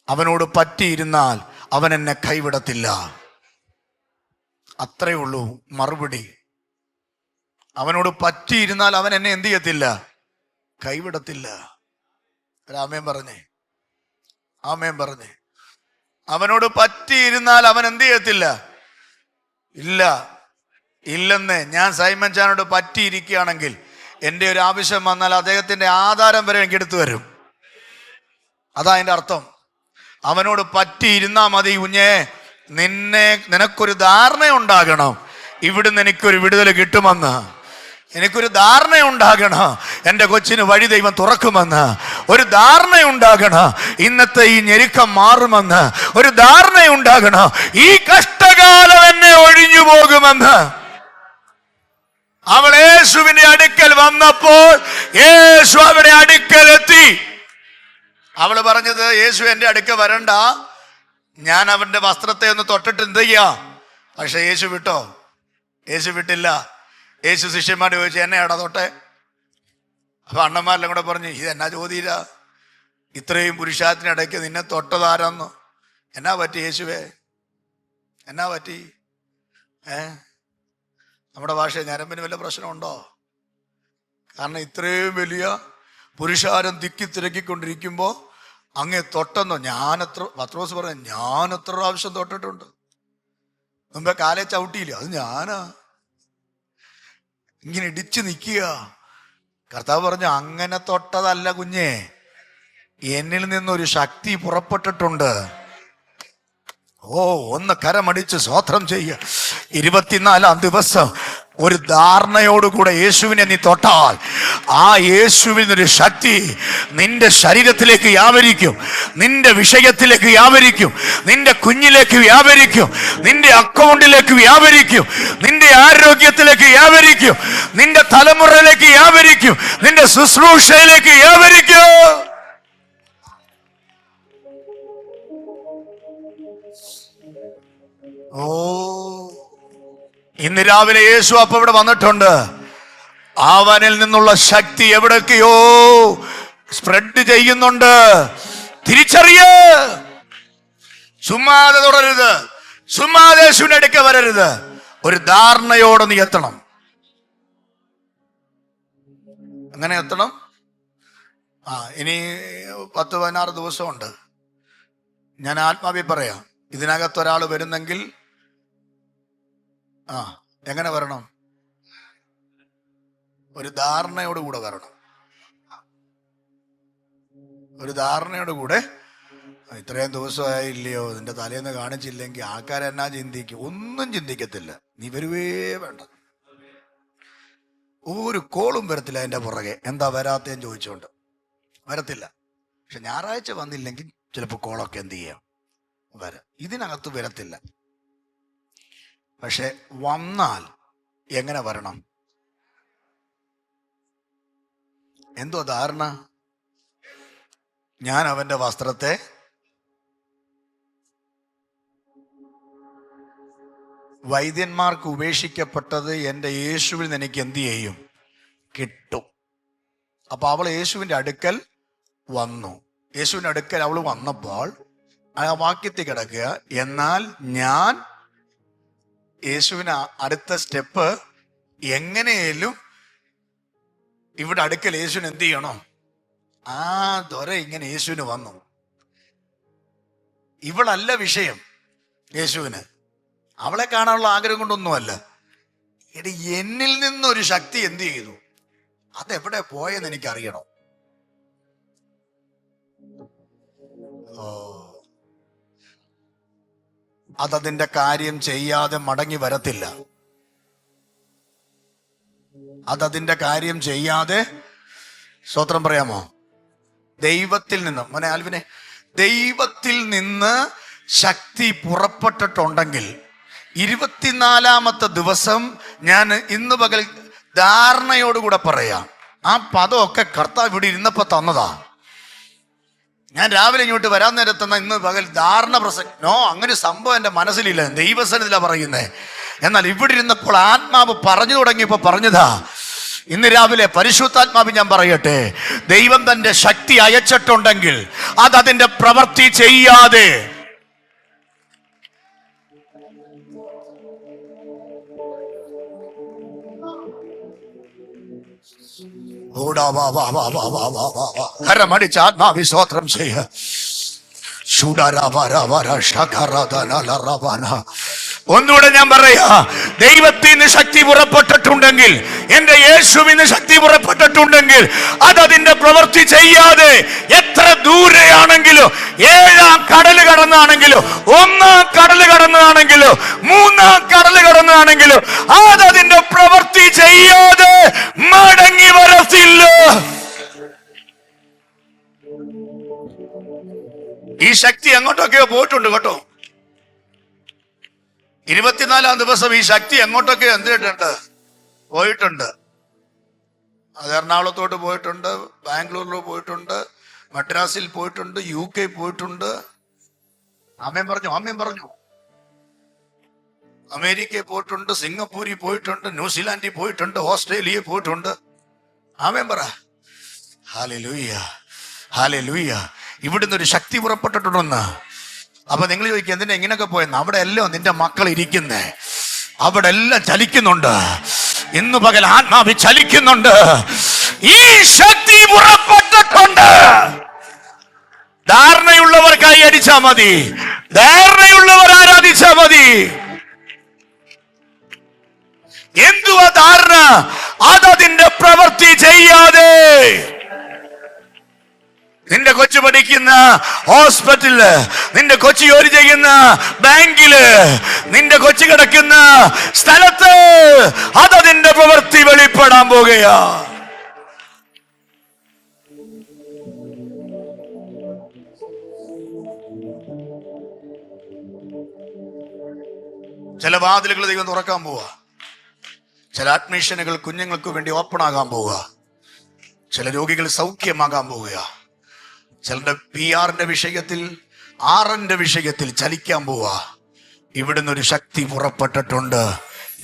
അവനോട് പറ്റിയിരുന്നാൽ അവൻ എന്നെ കൈവിടത്തില്ല. അത്രേ ഉള്ളൂ മറുപടി. അവനോട് പറ്റിയിരുന്നാൽ അവൻ എന്നെ എന്ത് ചെയ്യത്തില്ല? കൈവിടത്തില്ല. ആമേൻ പറഞ്ഞേ, ആമേൻ പറഞ്ഞേ. അവനോട് പറ്റിയിരുന്നാൽ അവൻ എന്ത് ചെയ്യത്തില്ല? ഇല്ലെന്ന്. ഞാൻ സൈമൺ ചാനോട് പറ്റിയിരിക്കുകയാണെങ്കിൽ എൻ്റെ ഒരു ആവശ്യം വന്നാൽ അദ്ദേഹത്തിന്റെ ആധാരം വരെ എനിക്ക് എടുത്തു വരും. അതാ അതിന്റെ അർത്ഥം. അവനോട് പറ്റിയിരുന്നാ മതി കുഞ്ഞേ. നിനക്കൊരു ധാരണ ഉണ്ടാകണം, ഇവിടുന്ന് എനിക്കൊരു വിടുതൽ കിട്ടുമെന്ന്. എനിക്കൊരു ധാരണ ഉണ്ടാകണം, എൻ്റെ കൊച്ചിന് വഴി ദൈവം തുറക്കുമെന്ന്. ഒരു ധാരണ ഉണ്ടാകണം, ഇന്നത്തെ ഈ ഞെരുക്കം മാറുമെന്ന്. ഒരു ധാരണ ഉണ്ടാകണം, ഈ കഷ്ടകാലം എന്നെ ഒഴിഞ്ഞു പോകുമെന്ന്. അവൾ യേശുവിന്റെ അടുക്കൽ വന്നപ്പോൾ യേശു അവിടെ അടുക്കൽ എത്തി. അവള് പറഞ്ഞത്, യേശു എന്റെ അടുക്കൽ വരണ്ട, ഞാൻ അവന്റെ വസ്ത്രത്തെ ഒന്ന് തൊട്ടിട്ട് എന്ത് ചെയ്യാ. പക്ഷെ യേശു വിട്ടോ? യേശു വിട്ടില്ല. യേശു ശിഷ്യന്മാരോട് ചോദിച്ചു, എന്നെ എടാ തൊട്ടെ? അപ്പൊ അണ്ണന്മാരെല്ലാം കൂടെ പറഞ്ഞു, ഇതെന്നാ ചോദ്യയില്ല, ഇത്രയും പുരുഷാരത്തിനിടയ്ക്ക് നിന്നെ തൊട്ടതാരാന്ന്? എന്നാ പറ്റി യേശുവേ, എന്നാ പറ്റി? നമ്മുടെ ഭാഷയിൽ ഞരമ്പിന് വല്ല പ്രശ്നമുണ്ടോ? കാരണം ഇത്രയും വലിയ പുരുഷാരം തിക്കി തിരക്കിക്കൊണ്ടിരിക്കുമ്പോ അങ്ങേ തൊട്ടെന്നോ? പത്രോസ് പറഞ്ഞു, ഞാൻ എത്ര പ്രാവശ്യം തൊട്ടിട്ടുണ്ട്. മുമ്പേ കാലേ ചവിട്ടിയില്ല, അത് ഞാനാ. ഇങ്ങനെ ഇടിച്ചു നിൽക്കുക. കർത്താവ് പറഞ്ഞു, അങ്ങനെ തൊട്ടതല്ല കുഞ്ഞേ, എന്നിൽ നിന്നൊരു ശക്തി പുറപ്പെട്ടിട്ടുണ്ട്. ഒന്ന് കരമടിച്ച് സ്വോത്രം ചെയ്യുക. 24-ാം ദിവസം ഒരു ധാരണയോടുകൂടെ യേശുവിനെ നീ തൊട്ടാൽ ആ യേശുവിൽ നിന്നൊരു ശക്തി നിന്റെ ശരീരത്തിലേക്ക് വ്യാപരിക്കും, നിന്റെ വിഷയത്തിലേക്ക് വ്യാപരിക്കും, നിന്റെ കുഞ്ഞിലേക്ക് വ്യാപരിക്കും, നിന്റെ അക്കൗണ്ടിലേക്ക് വ്യാപരിക്കും, നിന്റെ ആരോഗ്യത്തിലേക്ക് വ്യാപരിക്കും, നിന്റെ തലമുറയിലേക്ക് വ്യാപരിക്കും, നിന്റെ ശുശ്രൂഷയിലേക്ക് വ്യാപരിക്കും. ഇന്ന് രാവിലെ യേശു അപ്പൊ ഇവിടെ വന്നിട്ടുണ്ട്. അവനിൽ നിന്നുള്ള ശക്തി എവിടൊക്കെയോ സ്പ്രെഡ് ചെയ്യുന്നുണ്ട്. തിരിച്ചറിയ. ചുമ്മാതെ തുടരരുത്, ചുമ്മാതെ യേശുവിന്റെ അടുക്ക വരരുത്. ഒരു ധാരണയോടെ നീ എത്തണം. അങ്ങനെ എത്തണം. ഇനി 10-16 ദിവസമുണ്ട്. ഞാൻ ആത്മാവി പറയാം, ഇതിനകത്തൊരാൾ വരുന്നെങ്കിൽ എങ്ങനെ വരണം? ഒരു ധാരണയോടുകൂടെ വരണം. ഒരു ധാരണയോടുകൂടെ. ഇത്രയും ദിവസമായില്ലയോ, നിന്റെ തലേന്ന് കാണിച്ചില്ലെങ്കിൽ ആൾക്കാരെന്നാ ചിന്തിക്കും? ഒന്നും ചിന്തിക്കത്തില്ല. നീ വരുവേ വേണ്ട. ഒരു കോളും വരത്തില്ല എൻ്റെ പുറകെ. എന്താ വരാത്തേന്ന് ചോദിച്ചോണ്ട് വരത്തില്ല. പക്ഷെ ഞായറാഴ്ച വന്നില്ലെങ്കിൽ ചിലപ്പോൾ കോളൊക്കെ എന്ത് ചെയ്യാം, വരാം. ഇതിനകത്ത് വരത്തില്ല. പക്ഷെ വന്നാൽ എങ്ങനെ വരണം? എന്തോ ധാരണ? ഞാൻ അവന്റെ വസ്ത്രത്തെ വൈദ്യന്മാർക്ക് ഉപേക്ഷിക്കപ്പെട്ടത് എൻ്റെ യേശുവിൽ നിന്ന് എനിക്ക് എന്ത് ചെയ്യും? കിട്ടും. അപ്പൊ അവൾ യേശുവിൻ്റെ അടുക്കൽ വന്നു. യേശുവിൻ്റെ അടുക്കൽ അവൾ വന്നപ്പോൾ ആ വാക്യത്തിൽ കിടക്കുക, എന്നാൽ ഞാൻ യേശുവിന് അടുത്ത സ്റ്റെപ്പ് എങ്ങനെയും ഇവിടെ അടുക്കൽ യേശുവിന് എന്ത് ചെയ്യണം? ദൊര ഇങ്ങനെ യേശുവിന് വന്നു. ഇവളല്ല വിഷയം യേശുവിന്. അവളെ കാണാനുള്ള ആഗ്രഹം കൊണ്ടൊന്നുമല്ല. എന്നിൽ നിന്നൊരു ശക്തി എന്ത് ചെയ്തു? അതെവിടെ പോയെന്ന് എനിക്കറിയണം. അതതിന്റെ കാര്യം ചെയ്യാതെ മടങ്ങി വരത്തില്ല. അതതിന്റെ കാര്യം ചെയ്യാതെ, സ്തോത്രം പറയാമോ, ദൈവത്തിൽ നിന്ന്, മോനെ ആൽവിനെ, ദൈവത്തിൽ നിന്ന് ശക്തി പുറപ്പെട്ടിട്ടുണ്ടെങ്കിൽ 24-ാമത്തെ ദിവസം ഞാൻ ഇന്ന് പകൽ ധാരണയോടുകൂടെ പറയാം. ആ പദമൊക്കെ കർത്താവ് ഇവിടെ ഇരുന്നപ്പോ തന്നതാ. ഞാൻ രാവിലെ ഇങ്ങോട്ട് വരാൻ നേരത്തുന്ന ഇന്ന് പകൽ ധാരണ നോ, അങ്ങനെ സംഭവം എൻ്റെ മനസ്സിലില്ല, ദൈവസന്നിധിയിലാ പറയുന്നേ. എന്നാൽ ഇവിടെ ഇരുന്നപ്പോൾ ആത്മാവ് പറഞ്ഞു തുടങ്ങിയപ്പോ പറഞ്ഞതാ. ഇന്ന് രാവിലെ പരിശുദ്ധാത്മാവ് ഞാൻ പറയട്ടെ, ദൈവം തന്റെ ശക്തി അയച്ചിട്ടുണ്ടെങ്കിൽ അതതിന്റെ പ്രവൃത്തി ചെയ്യാതെ കരമടിച്ച് ആത്മാവി സ്തോത്രം ചെയ്യ. ഒന്നുകൂടെ ഞാൻ പറയാ, ദൈവത്തിൽ നിന്ന് ശക്തി പുറപ്പെട്ടിട്ടുണ്ടെങ്കിൽ, എന്റെ യേശുവിന് ശക്തി പുറപ്പെട്ടിട്ടുണ്ടെങ്കിൽ, അതതിന്റെ പ്രവൃത്തി ചെയ്യാതെ എത്ര ദൂരെയാണെങ്കിലും, 7-ാം കടൽ കടന്നാണെങ്കിലും, 1-ാം കടൽ കടന്നാണെങ്കിലും, 3-ാം കടൽ കടന്നാണെങ്കിലും, അതതിന്റെ പ്രവൃത്തി ചെയ്യാതെ മടങ്ങി വരത്തില്ല. ഈ ശക്തി എങ്ങോട്ടൊക്കെയോ പോയിട്ടുണ്ട് കേട്ടോ. 24-ാം ദിവസം ഈ ശക്തി എങ്ങോട്ടൊക്കെയോ എന്തിട്ടുണ്ട് പോയിട്ടുണ്ട്. അത് എറണാകുളത്തോട്ട് പോയിട്ടുണ്ട്, ബാംഗ്ലൂരിൽ പോയിട്ടുണ്ട്, മദ്രാസിൽ പോയിട്ടുണ്ട്, UK പോയിട്ടുണ്ട്. ആമേൻ പറഞ്ഞു. അമേരിക്കയിൽ പോയിട്ടുണ്ട്, സിംഗപ്പൂരിൽ പോയിട്ടുണ്ട്, ന്യൂസിലാൻഡിൽ പോയിട്ടുണ്ട്, ഓസ്ട്രേലിയയിൽ പോയിട്ടുണ്ട്. ആമേൻ പറ. ഹല്ലേലൂയ. ഇവിടുന്ന് ഒരു ശക്തി പുറപ്പെട്ടിട്ടുണ്ടെന്ന്. അപ്പൊ നിങ്ങൾ ചോദിക്കുക, എന്തിനാ ഇങ്ങനെയൊക്കെ പോയെന്ന്? അവിടെ എല്ലാം നിന്റെ മക്കൾ ഇരിക്കുന്നേ, അവിടെ എല്ലാം ചലിക്കുന്നുണ്ട്. ഇന്ന് പകൽ ആത്മാവി ചലിക്കുന്നുണ്ട്. ഈ ശക്തി പുറപ്പെട്ടിട്ടുണ്ട്. ധാരണയുള്ളവർക്കായി അടിച്ചാ മതി, ധാരണയുള്ളവർ ആരാധിച്ചാ മതി. എന്തുവാ ധാരണ? അതതിന്റെ പ്രവൃത്തി ചെയ്യാതെ. നിന്റെ കൊച്ചു പഠിക്കുന്ന ഹോസ്പിറ്റലില്, നിന്റെ കൊച്ചു ജോലി ചെയ്യുന്ന ബാങ്കില്, നിന്റെ കൊച്ചു കിടക്കുന്ന സ്ഥലത്ത് അതതിന്റെ പ്രവൃത്തി വെളിപ്പെടാൻ പോകുകയാ. ചില വാതിലുകൾ ദൈവം തുറക്കാൻ പോവുക. ചില അഡ്മിഷനുകൾ കുഞ്ഞുങ്ങൾക്ക് വേണ്ടി ഓപ്പൺ ആകാൻ പോവുക. ചില രോഗികൾ സൗഖ്യമാകാൻ പോവുക. ചിലരുടെ PR-ന്റെ വിഷയത്തിൽ, RN-ന്റെ വിഷയത്തിൽ ചലിക്കാൻ പോവുക. ഇവിടുന്ന് ഒരു ശക്തി പുറപ്പെട്ടിട്ടുണ്ട്.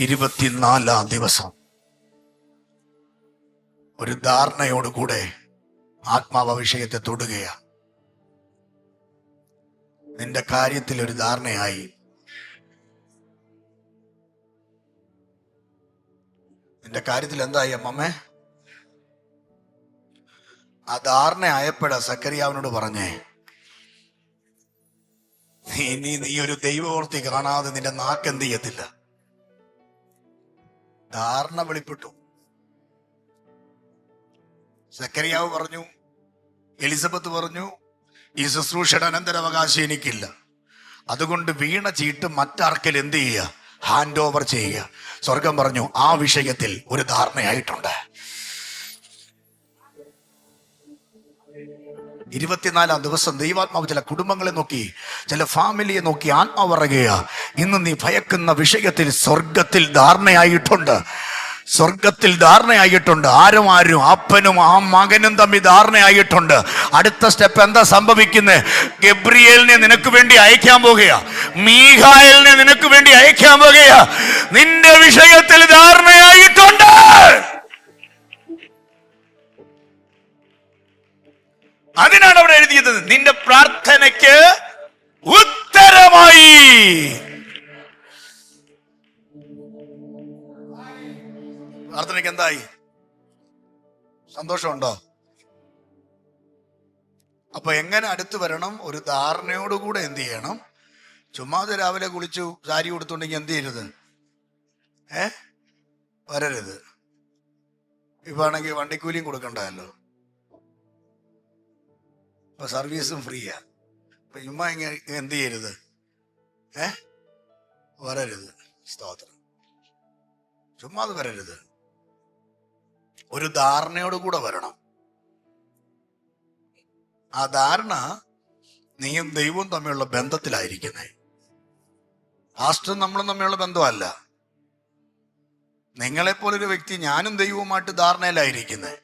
24-ാം ദിവസം ഒരു ധാരണയോടുകൂടെ ആത്മാവ വിഷയത്തെ തൊടുകയാ. നിന്റെ കാര്യത്തിൽ ഒരു ധാരണയായി. നിന്റെ കാര്യത്തിൽ എന്തായി അമ്മമ്മേ? ആ ധാരണ ആയപ്പോഴാ സക്കറിയാവിനോട് പറഞ്ഞേ, നീ ഒരു ദൈവവൃത്തി കാണാതെ നിന്റെ നാക്ക് എന്ത് ചെയ്യത്തില്ല. ധാരണ വെളിപ്പെട്ടു. സക്കറിയാവ് പറഞ്ഞു, എലിസബത്ത് പറഞ്ഞു, ഈ ശുശ്രൂഷയുടെ അനന്തരാവകാശം എനിക്കില്ല. അതുകൊണ്ട് വീണ ചീട്ട് മറ്റാർക്കെങ്കിലും എന്ത് ചെയ്യുക? ഹാൻഡ് ഓവർ ചെയ്യുക. സ്വർഗം പറഞ്ഞു, ആ വിഷയത്തിൽ ഒരു ധാരണയായിട്ടുണ്ട്. 24-ാം ദിവസം ദൈവാത്മാവ് ചില കുടുംബങ്ങളെ നോക്കി, ചില ഫാമിലിയെ നോക്കി ആത്മാവ് പറയുക, ഇന്ന് നീ ഭയക്കുന്ന വിഷയത്തിൽ സ്വർഗത്തിൽ ധാരണയായിട്ടുണ്ട്. സ്വർഗത്തിൽ ധാരണയായിട്ടുണ്ട്. ആരും അപ്പനും ആ മകനും തമ്മിൽ ധാരണയായിട്ടുണ്ട്. അടുത്ത സ്റ്റെപ്പ് എന്താ സംഭവിക്കുന്നത്? ഗബ്രിയേലിനെ നിനക്ക് വേണ്ടി അയക്കാൻ പോകുക, മീഖായേലിനെ നിനക്ക് വേണ്ടി അയക്കാൻ പോകുക. നിന്റെ വിഷയത്തിൽ ധാരണയായിട്ടുണ്ട്. അതിനാണ് അവിടെ എഴുതിയത്, നിന്റെ പ്രാർത്ഥനയ്ക്ക് ഉത്തരമായി. പ്രാർത്ഥനയ്ക്ക് എന്തായി? സന്തോഷമുണ്ടോ? അപ്പൊ എങ്ങനെ അടുത്ത് വരണം? ഒരു ധാരണയോടുകൂടെ എന്ത് ചെയ്യണം? ചുമ്മാതെ രാവിലെ കുളിച്ചു സാരി കൊടുത്തുണ്ടെങ്കിൽ എന്ത് ചെയ്യരുത്? വരരുത്. ഇപ്പൊ ആണെങ്കിൽ വണ്ടിക്കൂലിയും കൊടുക്കണ്ടല്ലോ, ഇപ്പൊ സർവീസും ഫ്രീയാ. അപ്പൊ ചുമ്മാ എന്ത് ചെയ്യരുത്? വരരുത്. സ്തോത്രം. ചുമ്മാ അത് വരരുത്. ഒരു ധാരണയോടുകൂടെ വരണം. ആ ധാരണ നീയും ദൈവവും തമ്മിലുള്ള ബന്ധത്തിലായിരിക്കുന്നേ. പാസ്റ്ററും നമ്മളും തമ്മിലുള്ള ബന്ധമല്ല. നിങ്ങളെപ്പോലൊരു വ്യക്തി ഞാനും ദൈവവുമായിട്ട് ധാരണയിലായിരിക്കുന്നേ.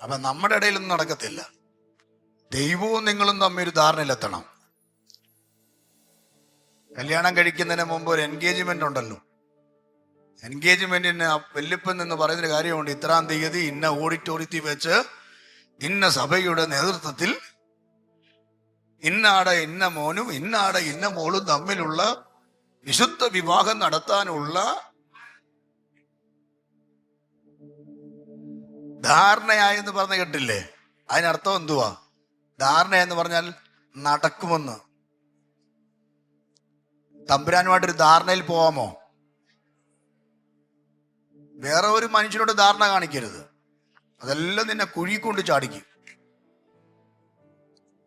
അപ്പൊ നമ്മുടെ ഇടയിലൊന്നും നടക്കത്തില്ല. ദൈവവും നിങ്ങളും തമ്മിൽ ഒരു ധാരണയിലെത്തണം. കല്യാണം കഴിക്കുന്നതിന് മുമ്പ് ഒരു എൻഗേജ്മെന്റ് ഉണ്ടല്ലോ. എൻഗേജ്മെന്റിന് വല്യപ്പൻ എന്ന് പറയുന്നൊരു കാര്യമുണ്ട്. 3-ാം തീയതി ഇന്ന ഓഡിറ്റോറിയത്തിൽ വെച്ച് ഇന്ന സഭയുടെ നേതൃത്വത്തിൽ ഇന്നാടെ ഇന്ന മോനും ഇന്നാടെ ഇന്ന മോളും തമ്മിലുള്ള വിശുദ്ധ വിവാഹം നടത്താനുള്ള ധാരണയായെന്ന് പറഞ്ഞ കേട്ടില്ലേ? അതിനർത്ഥം എന്തുവാ? ധാരണ എന്ന് പറഞ്ഞാൽ നടക്കുമെന്ന്. തമ്പുരാനുമായിട്ടൊരു ധാരണയിൽ പോവാമോ? വേറെ ഒരു മനുഷ്യനോട് ധാരണ കാണിക്കരുത്. അതെല്ലാം നിന്നെ കുഴി കൊണ്ട് ചാടിക്കും.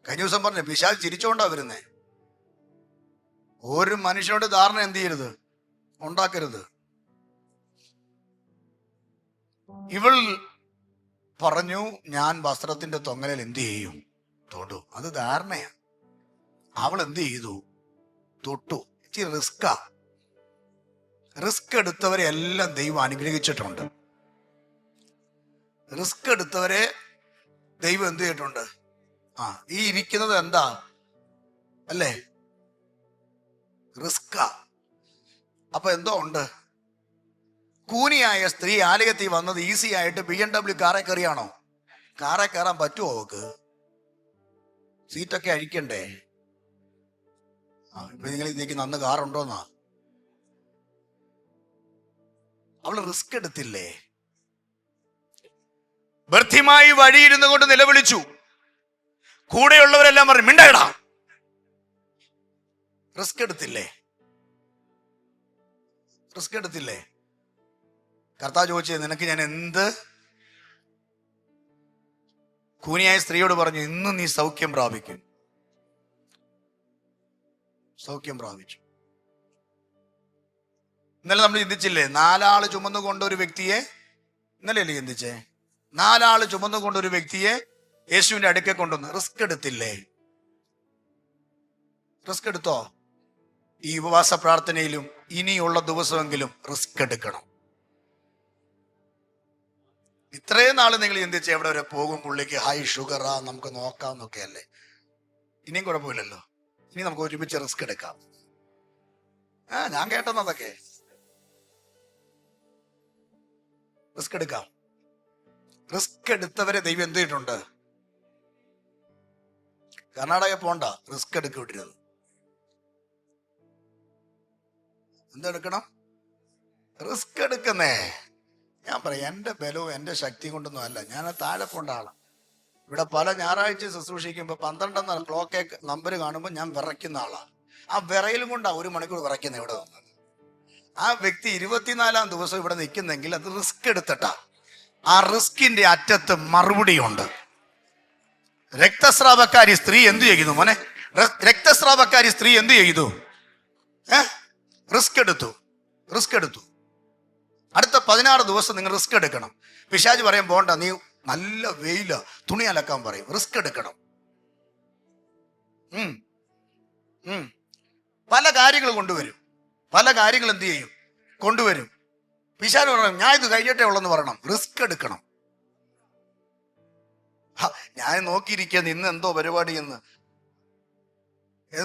കഴിഞ്ഞ ദിവസം പറഞ്ഞു, പിശാച് ചിരിച്ചോണ്ടാ വരുന്നേ. ഒരു മനുഷ്യനോട് ധാരണ എന്ത് ചെയ്യരുത്, ഉണ്ടാക്കരുത്. ഇവൾ പറഞ്ഞു, ഞാൻ വസ്ത്രത്തിന്റെ തൊങ്ങലിൽ എന്ത് ചെയ്യും, തൊട്ടു. അത് ധാരണയാ. അവൾ എന്ത് ചെയ്തു, തൊട്ടു. ഇച്ചിരി റിസ്കാ. റിസ്ക് എടുത്തവരെ എല്ലാം ദൈവം അനുഗ്രഹിച്ചിട്ടുണ്ട്. റിസ്ക് എടുത്തവരെ ദൈവം എന്ത് ചെയ്തിട്ടുണ്ട്? ഈ ഇരിക്കുന്നത് എന്താ അല്ലേ, റിസ്കാ. അപ്പൊ എന്തോ ഉണ്ട്. കൂനിയായ സ്ത്രീ ആലയത്തിൽ വന്നത് ഈസി ആയിട്ട് BMW കാറെ കയറിയാണോ? കാറെ കയറാൻ പറ്റുമോ അവക്ക്? സീറ്റൊക്കെ അഴിക്കണ്ടേ? ഇപ്പൊ നിങ്ങൾ ഇതിലേക്ക് അന്ന് കാറുണ്ടോന്നാ? അവള് റിസ്ക് എടുത്തില്ലേ? ബർത്തിമായി വഴിയിരുന്നു കൊണ്ട് നിലവിളിച്ചു. കൂടെയുള്ളവരെല്ലാം പറഞ്ഞു, മിണ്ടടാ. റിസ്ക് എടുത്തില്ലേ? റിസ്ക് എടുത്തില്ലേ? കർത്താവ് ചോദിച്ചത്, നിനക്ക് ഞാൻ എന്ത്? കൂനിയായ സ്ത്രീയോട് പറഞ്ഞു, ഇന്ന് നീ സൗഖ്യം പ്രാപിക്കും. സൗഖ്യം പ്രാപിച്ചു. ഇന്നലെ നമ്മൾ ചിന്തിച്ചില്ലേ, 4 ആള് ചുമന്നുകൊണ്ട് ഒരു വ്യക്തിയെ, ഇന്നലെയല്ലേ ചിന്തിച്ചേ? 4 ആള് ചുമന്നുകൊണ്ട് ഒരു വ്യക്തിയെ യേശുവിന്റെ അടുക്കെ കൊണ്ടുവന്നു. റിസ്ക് എടുത്തില്ലേ? റിസ്ക് എടുത്തോ? ഈ ഉപവാസ പ്രാർത്ഥനയിലും ഇനിയുള്ള ദിവസമെങ്കിലും റിസ്ക് എടുക്കണം. ഇത്രയും നാള് നിങ്ങൾ ചിന്തിച്ച് എവിടെ വരെ പോകും, പുള്ളിക്ക് ഹൈ ഷുഗറാ, നമുക്ക് നോക്കാം എന്നൊക്കെ അല്ലേ. ഇനിയും കുഴപ്പമില്ലല്ലോ. ഇനി നമുക്ക് ഒരുമിച്ച് റിസ്ക് എടുക്കാം. ഞാൻ കേട്ടെന്നതൊക്കെ. റിസ്ക് എടുക്കാം. റിസ്ക് എടുത്തവരെ ദൈവം എന്ത് ചെയ്തിട്ടുണ്ട്? കർണാടക പോണ്ട, റിസ്ക് എടുക്കരുത്. എന്തെടുക്കണം? റിസ്ക് എടുക്കുന്നേ. ഞാൻ പറയാം, എൻ്റെ ബലവും എൻ്റെ ശക്തി കൊണ്ടൊന്നും അല്ല. ഞാൻ താഴെ പോണ്ട ആളാണ്. ഇവിടെ പല ഞായറാഴ്ച ശുശ്രൂഷിക്കുമ്പോൾ 12 ക്ലോക്ക് നമ്പർ കാണുമ്പോൾ ഞാൻ വിറയ്ക്കുന്ന ആളാണ്. ആ വിറയിലും കൊണ്ടാണ് 1 മണിക്കൂർ വിറയ്ക്കുന്നത് ഇവിടെ വന്നത്. ആ വ്യക്തി 24-ാം ദിവസം ഇവിടെ നിൽക്കുന്നെങ്കിൽ അത് റിസ്ക് എടുത്തിട്ടാ. ആ റിസ്കിന്റെ അറ്റത്ത് മറുപടിയുണ്ട്. രക്തസ്രാവക്കാരി സ്ത്രീ എന്തു ചെയ്യുന്നു മോനെ? രക്തസ്രാവക്കാരി സ്ത്രീ എന്തു ചെയ്തു? റിസ്ക് എടുത്തു. റിസ്ക് എടുത്തു. അടുത്ത 16 ദിവസം നിങ്ങൾ റിസ്ക് എടുക്കണം. പിശാച് പറയും, പോണ്ട, നീ നല്ല വെയില, തുണി അലക്കാൻ പറയും. റിസ്ക് എടുക്കണം. പല കാര്യങ്ങൾ കൊണ്ടുവരും. പല കാര്യങ്ങൾ എന്ത് ചെയ്യും? കൊണ്ടുവരും. പിശാച് പറയും, ഞാൻ ഇത് കഴിഞ്ഞിട്ടേ ഉള്ളെന്ന് പറയണം. റിസ്ക് എടുക്കണം. ഞാൻ നോക്കിയിരിക്കുക ഇന്ന് എന്തോ പരിപാടി എന്ന്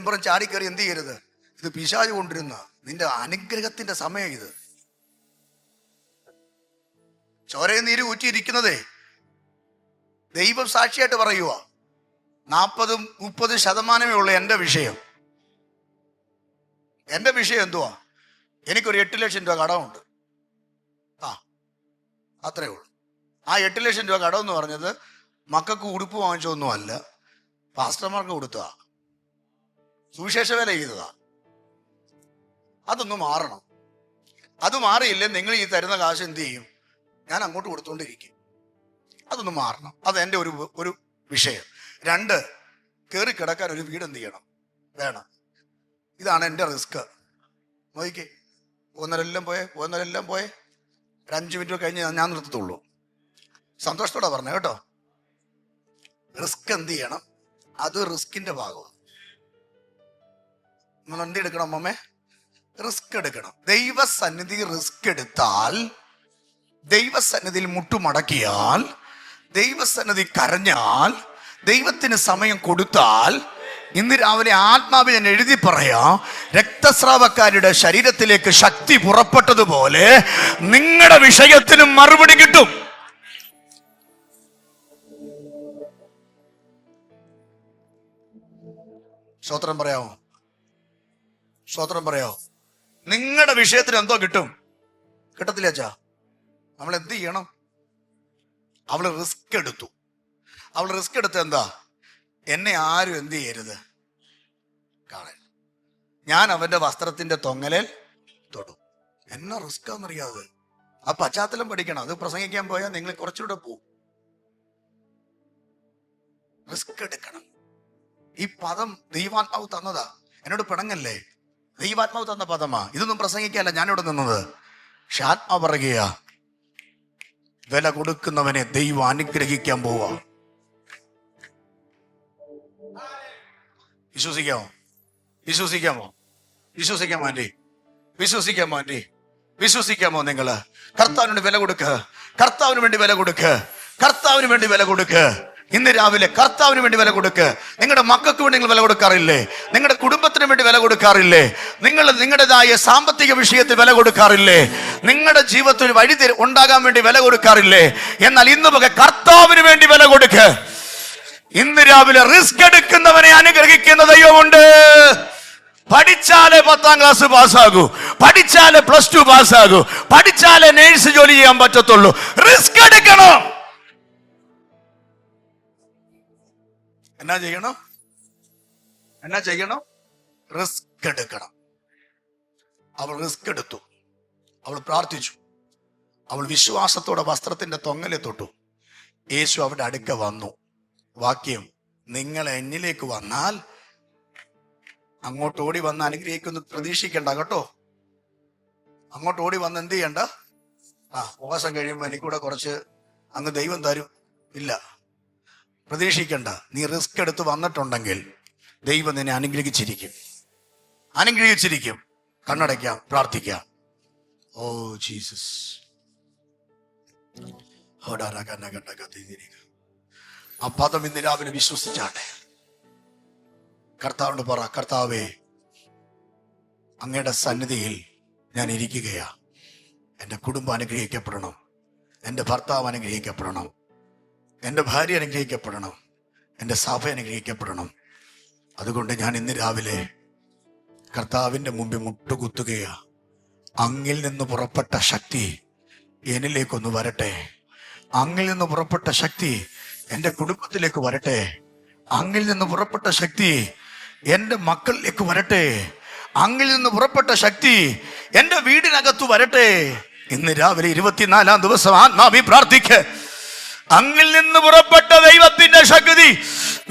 പറഞ്ഞ് ചാടിക്കറി എന്ത് ചെയ്യരുത്. ഇത് പിശാച് കൊണ്ടിരുന്ന നിന്റെ അനുഗ്രഹത്തിന്റെ സമയം. ഇത് ചോരയും നീര് ഊറ്റിയിരിക്കുന്നതേ ദൈവം സാക്ഷിയായിട്ട് പറയുക. 40-30% ഉള്ള എൻ്റെ വിഷയം. എൻ്റെ വിഷയം എന്തുവാ? എനിക്കൊരു 8 ലക്ഷം രൂപ കടമുണ്ട്. അത്രേ ഉള്ളൂ. ആ 8 ലക്ഷം രൂപ കടമെന്ന് പറഞ്ഞത് മക്കൾക്ക് ഉടുപ്പ് വാങ്ങിച്ചൊന്നും അല്ല, പാസ്റ്റർമാർക്ക് കൊടുത്തതാ, സുവിശേഷ വേല ചെയ്തതാ. അതൊന്നും മാറണം. അത് മാറിയില്ലേ നിങ്ങൾ ഈ തരുന്ന കാശ് എന്ത് ചെയ്യും? ഞാൻ അങ്ങോട്ട് കൊടുത്തുകൊണ്ടിരിക്കും. അതൊന്നും മാറണം. അത് എൻ്റെ ഒരു വിഷയം. 2, കയറി കിടക്കാൻ ഒരു വീട് എന്ത് ചെയ്യണം? വേണം. ഇതാണ് എൻ്റെ റിസ്ക്. നോക്കിക്കേ, ഒന്നരെല്ലാം പോയെ ഒരു 5 മിനിറ്റ് കഴിഞ്ഞ് ഞാൻ നിർത്തത്തുള്ളൂ. സന്തോഷത്തോടെ പറഞ്ഞു കേട്ടോ. റിസ്ക് എന്ത് ചെയ്യണം? അത് റിസ്കിന്റെ ഭാഗമാണ്. നമ്മൾ എന്ത് എടുക്കണം അമ്മേ? റിസ്ക് എടുക്കണം. ദൈവസന്നിധി റിസ്ക് എടുത്താൽ, ദൈവസന്നിധിയിൽ മുട്ടുമടക്കിയാൽ, ദൈവസന്നിധി കരഞ്ഞാൽ, ദൈവത്തിന് സമയം കൊടുത്താൽ, ഇന്ന് രാവിലെ ആത്മാവിൽ ഞാൻ എഴുതി പറയാം, രക്തസ്രാവക്കാരുടെ ശരീരത്തിലേക്ക് ശക്തി പുറപ്പെട്ടതുപോലെ നിങ്ങളുടെ വിഷയത്തിനും മറുപടി കിട്ടും. സ്തോത്രം പറയാമോ? സ്തോത്രം പറയാമോ? നിങ്ങളുടെ വിഷയത്തിന് എന്തോ കിട്ടും? കിട്ടത്തില്ല അച്ഛാ. നമ്മൾ എന്ത് ചെയ്യണം? അവള് റിസ്ക് എടുത്തു. അവൾ റിസ്ക് എടുത്ത് എന്താ? എന്നെ ആരും എന്ത് ചെയ്യരുത് കാണാൻ. ഞാൻ അവന്റെ വസ്ത്രത്തിന്റെ തൊങ്ങലിൽ തൊടും. എന്നാ റിസ്ക്കാന്നറിയാതെ. ആ പശ്ചാത്തലം പഠിക്കണം. അത് പ്രസംഗിക്കാൻ പോയാൽ നിങ്ങൾ കുറച്ചുകൂടെ പോവും. റിസ്ക് എടുക്കണം. ഈ പദം ദൈവാത്മാവ് തന്നതാ. എന്നോട് പിണങ്ങല്ലേ, ദൈവാത്മാവ് തന്ന പദമാ. ഇതൊന്നും പ്രസംഗിക്കാല്ല ഞാനിവിടെ നിന്നത്. പക്ഷെ ആത്മാവ് പറയുക, വില കൊടുക്കുന്നവനെ ദൈവം അനുഗ്രഹിക്കാൻ പോവാ. വിശ്വസിക്കാമോ? വിശ്വസിക്കാമോ? വിശ്വസിക്കാമോ ആന്റി? വിശ്വസിക്കാമോ ആന്റി? വിശ്വസിക്കാമോ നിങ്ങള്? കർത്താവിന് വില കൊടുക്ക്. കർത്താവിന് വേണ്ടി വില കൊടുക്ക്. കർത്താവിന് വേണ്ടി വില കൊടുക്ക്. ഇന്ന് രാവിലെ കർത്താവിന് വേണ്ടി വില കൊടുക്ക്. നിങ്ങളുടെ മക്കൾക്ക് വേണ്ടി നിങ്ങൾ വില കൊടുക്കാറില്ലേ? നിങ്ങളുടെ കുടുംബത്തിന് വേണ്ടി വില കൊടുക്കാറില്ലേ? നിങ്ങൾ നിങ്ങളുടേതായ സാമ്പത്തിക വിഷയത്തിൽ വില കൊടുക്കാറില്ലേ? നിങ്ങളുടെ ജീവിതത്തിൽ വഴി ഉണ്ടാകാൻ വേണ്ടി വില കൊടുക്കാറില്ലേ? എന്നാൽ ഇന്ന് പകൽ കർത്താവിന് വേണ്ടി വില കൊടുക്ക്. ഇന്ന് രാവിലെ റിസ്ക് എടുക്കുന്നവനെ അനുഗ്രഹിക്കുന്ന ദൈവമുണ്ട്. പഠിച്ചാലേ 10ാം ക്ലാസ് പാസ്സാകൂ, പഠിച്ചാലേ +2 പാസ്സാകൂ, പഠിച്ചാലേ നേഴ്സ് ജോലി ചെയ്യാൻ പറ്റത്തുള്ളൂ. റിസ്ക് എടുക്കണം. എന്നാ ചെയ്യണം? എന്നാ ചെയ്യണം? റിസ്ക് എടുക്കണം. അവൾ റിസ്ക് എടുത്തു. അവൾ പ്രാർത്ഥിച്ചു. അവൾ വിശ്വാസത്തോടെ വസ്ത്രത്തിന്റെ തൊങ്ങലെ തൊട്ടു. യേശു അവിടെ അടുക്ക വന്നു. വാക്യം, നിങ്ങൾ എന്നിലേക്ക് വന്നാൽ, അങ്ങോട്ട് ഓടി വന്ന് അനുഗ്രഹിക്കുന്നു പ്രതീക്ഷിക്കണ്ട കേട്ടോ. അങ്ങോട്ട് ഓടി വന്ന് എന്ത് ചെയ്യണ്ട. ഉപവാസം കഴിയുമ്പോൾ എനിക്കൂടെ കുറച്ച് അങ്ങ് ദൈവം തരും, ഇല്ല, പ്രതീക്ഷിക്കണ്ട. നീ റിസ്ക് എടുത്ത് വന്നിട്ടുണ്ടെങ്കിൽ ദൈവം നിന്നെ അനുഗ്രഹിച്ചിരിക്കും. അനുഗ്രഹിച്ചിരിക്കും. കണ്ണടയ്ക്കാം, പ്രാർത്ഥിക്കാം. Oh Jesus. ആ പദം ഇന്ന് രാവിലെ വിശ്വസിച്ചാട്ടെ. കർത്താവിനോട് പറ, കർത്താവേ, അങ്ങയുടെ സന്നിധിയിൽ ഞാൻ ഇരിക്കുകയാ. എൻ്റെ കുടുംബം അനുഗ്രഹിക്കപ്പെടണം, എൻ്റെ ഭർത്താവ് അനുഗ്രഹിക്കപ്പെടണം, എൻ്റെ ഭാര്യ അനുഗ്രഹിക്കപ്പെടണം, എൻ്റെ സഭ അനുഗ്രഹിക്കപ്പെടണം. അതുകൊണ്ട് ഞാൻ ഇന്ന് രാവിലെ കർത്താവിൻ്റെ മുമ്പിൽ മുട്ടുകുത്തുകയാ. അങ്ങിൽ നിന്ന് പുറപ്പെട്ട ശക്തി എന്നിലേക്കൊന്ന് വരട്ടെ. അങ്ങിൽ നിന്ന് പുറപ്പെട്ട ശക്തി എൻ്റെ കുടുംബത്തിലേക്ക് വരട്ടെ. അങ്ങിൽ നിന്ന് പുറപ്പെട്ട ശക്തി എൻ്റെ മക്കളിലേക്ക് വരട്ടെ. അങ്ങിൽ നിന്ന് പുറപ്പെട്ട ശക്തി എൻ്റെ വീടിനകത്ത് വരട്ടെ. ഇന്ന് രാവിലെ 24ാം ദിവസം ആത്മാവി പ്രാർത്ഥിക്ക്. അങ്ങിൽ നിന്ന് പുറപ്പെട്ട ദൈവത്തിന്റെ ശക്തി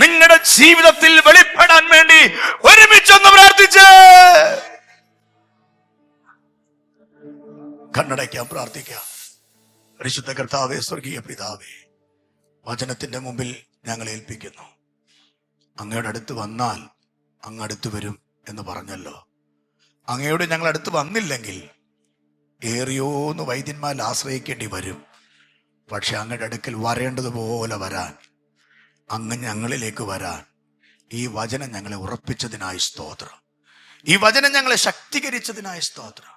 നിങ്ങളുടെ ജീവിതത്തിൽ വെളിപ്പെടാൻ വേണ്ടി ഒരുമിച്ചൊന്ന് പ്രാർത്ഥിച്ച് കണ്ണടയ്ക്കാം, പ്രാർത്ഥിക്കാം. പരിശുദ്ധ കർത്താവേ, സ്വർഗീയ പിതാവേ, വചനത്തിന്റെ മുമ്പിൽ ഞങ്ങൾ ഏൽപ്പിക്കുന്നു. അങ്ങയുടെ അടുത്ത് വന്നാൽ അങ്ങ് അടുത്ത് വരും എന്ന് പറഞ്ഞല്ലോ. അങ്ങയോട് ഞങ്ങൾ അടുത്ത് വന്നില്ലെങ്കിൽ ഏറിയോന്ന് വൈദ്യന്മാരിൽ ആശ്രയിക്കേണ്ടി വരും. പക്ഷെ അങ്ങയുടെ അടുക്കൽ വരേണ്ടതുപോലെ വരാൻ, അങ്ങ് ഞങ്ങളിലേക്ക് വരാൻ ഈ വചനം ഞങ്ങളെ ഉറപ്പിച്ചതിനായി സ്തോത്രം. ഈ വചനം ഞങ്ങളെ ശക്തീകരിച്ചതിനായി സ്തോത്രം.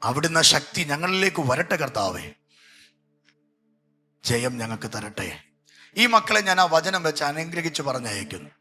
അവിടുന്ന് ശക്തി ഞങ്ങളിലേക്ക് വരട്ടെ കർത്താവേ. ജയം ഞങ്ങൾക്ക് തരട്ടെ. ഈ മക്കളെ ഞാൻ ആ വചനം വെച്ച് അനുഗ്രഹിച്ച് പറഞ്ഞയക്കുന്നു.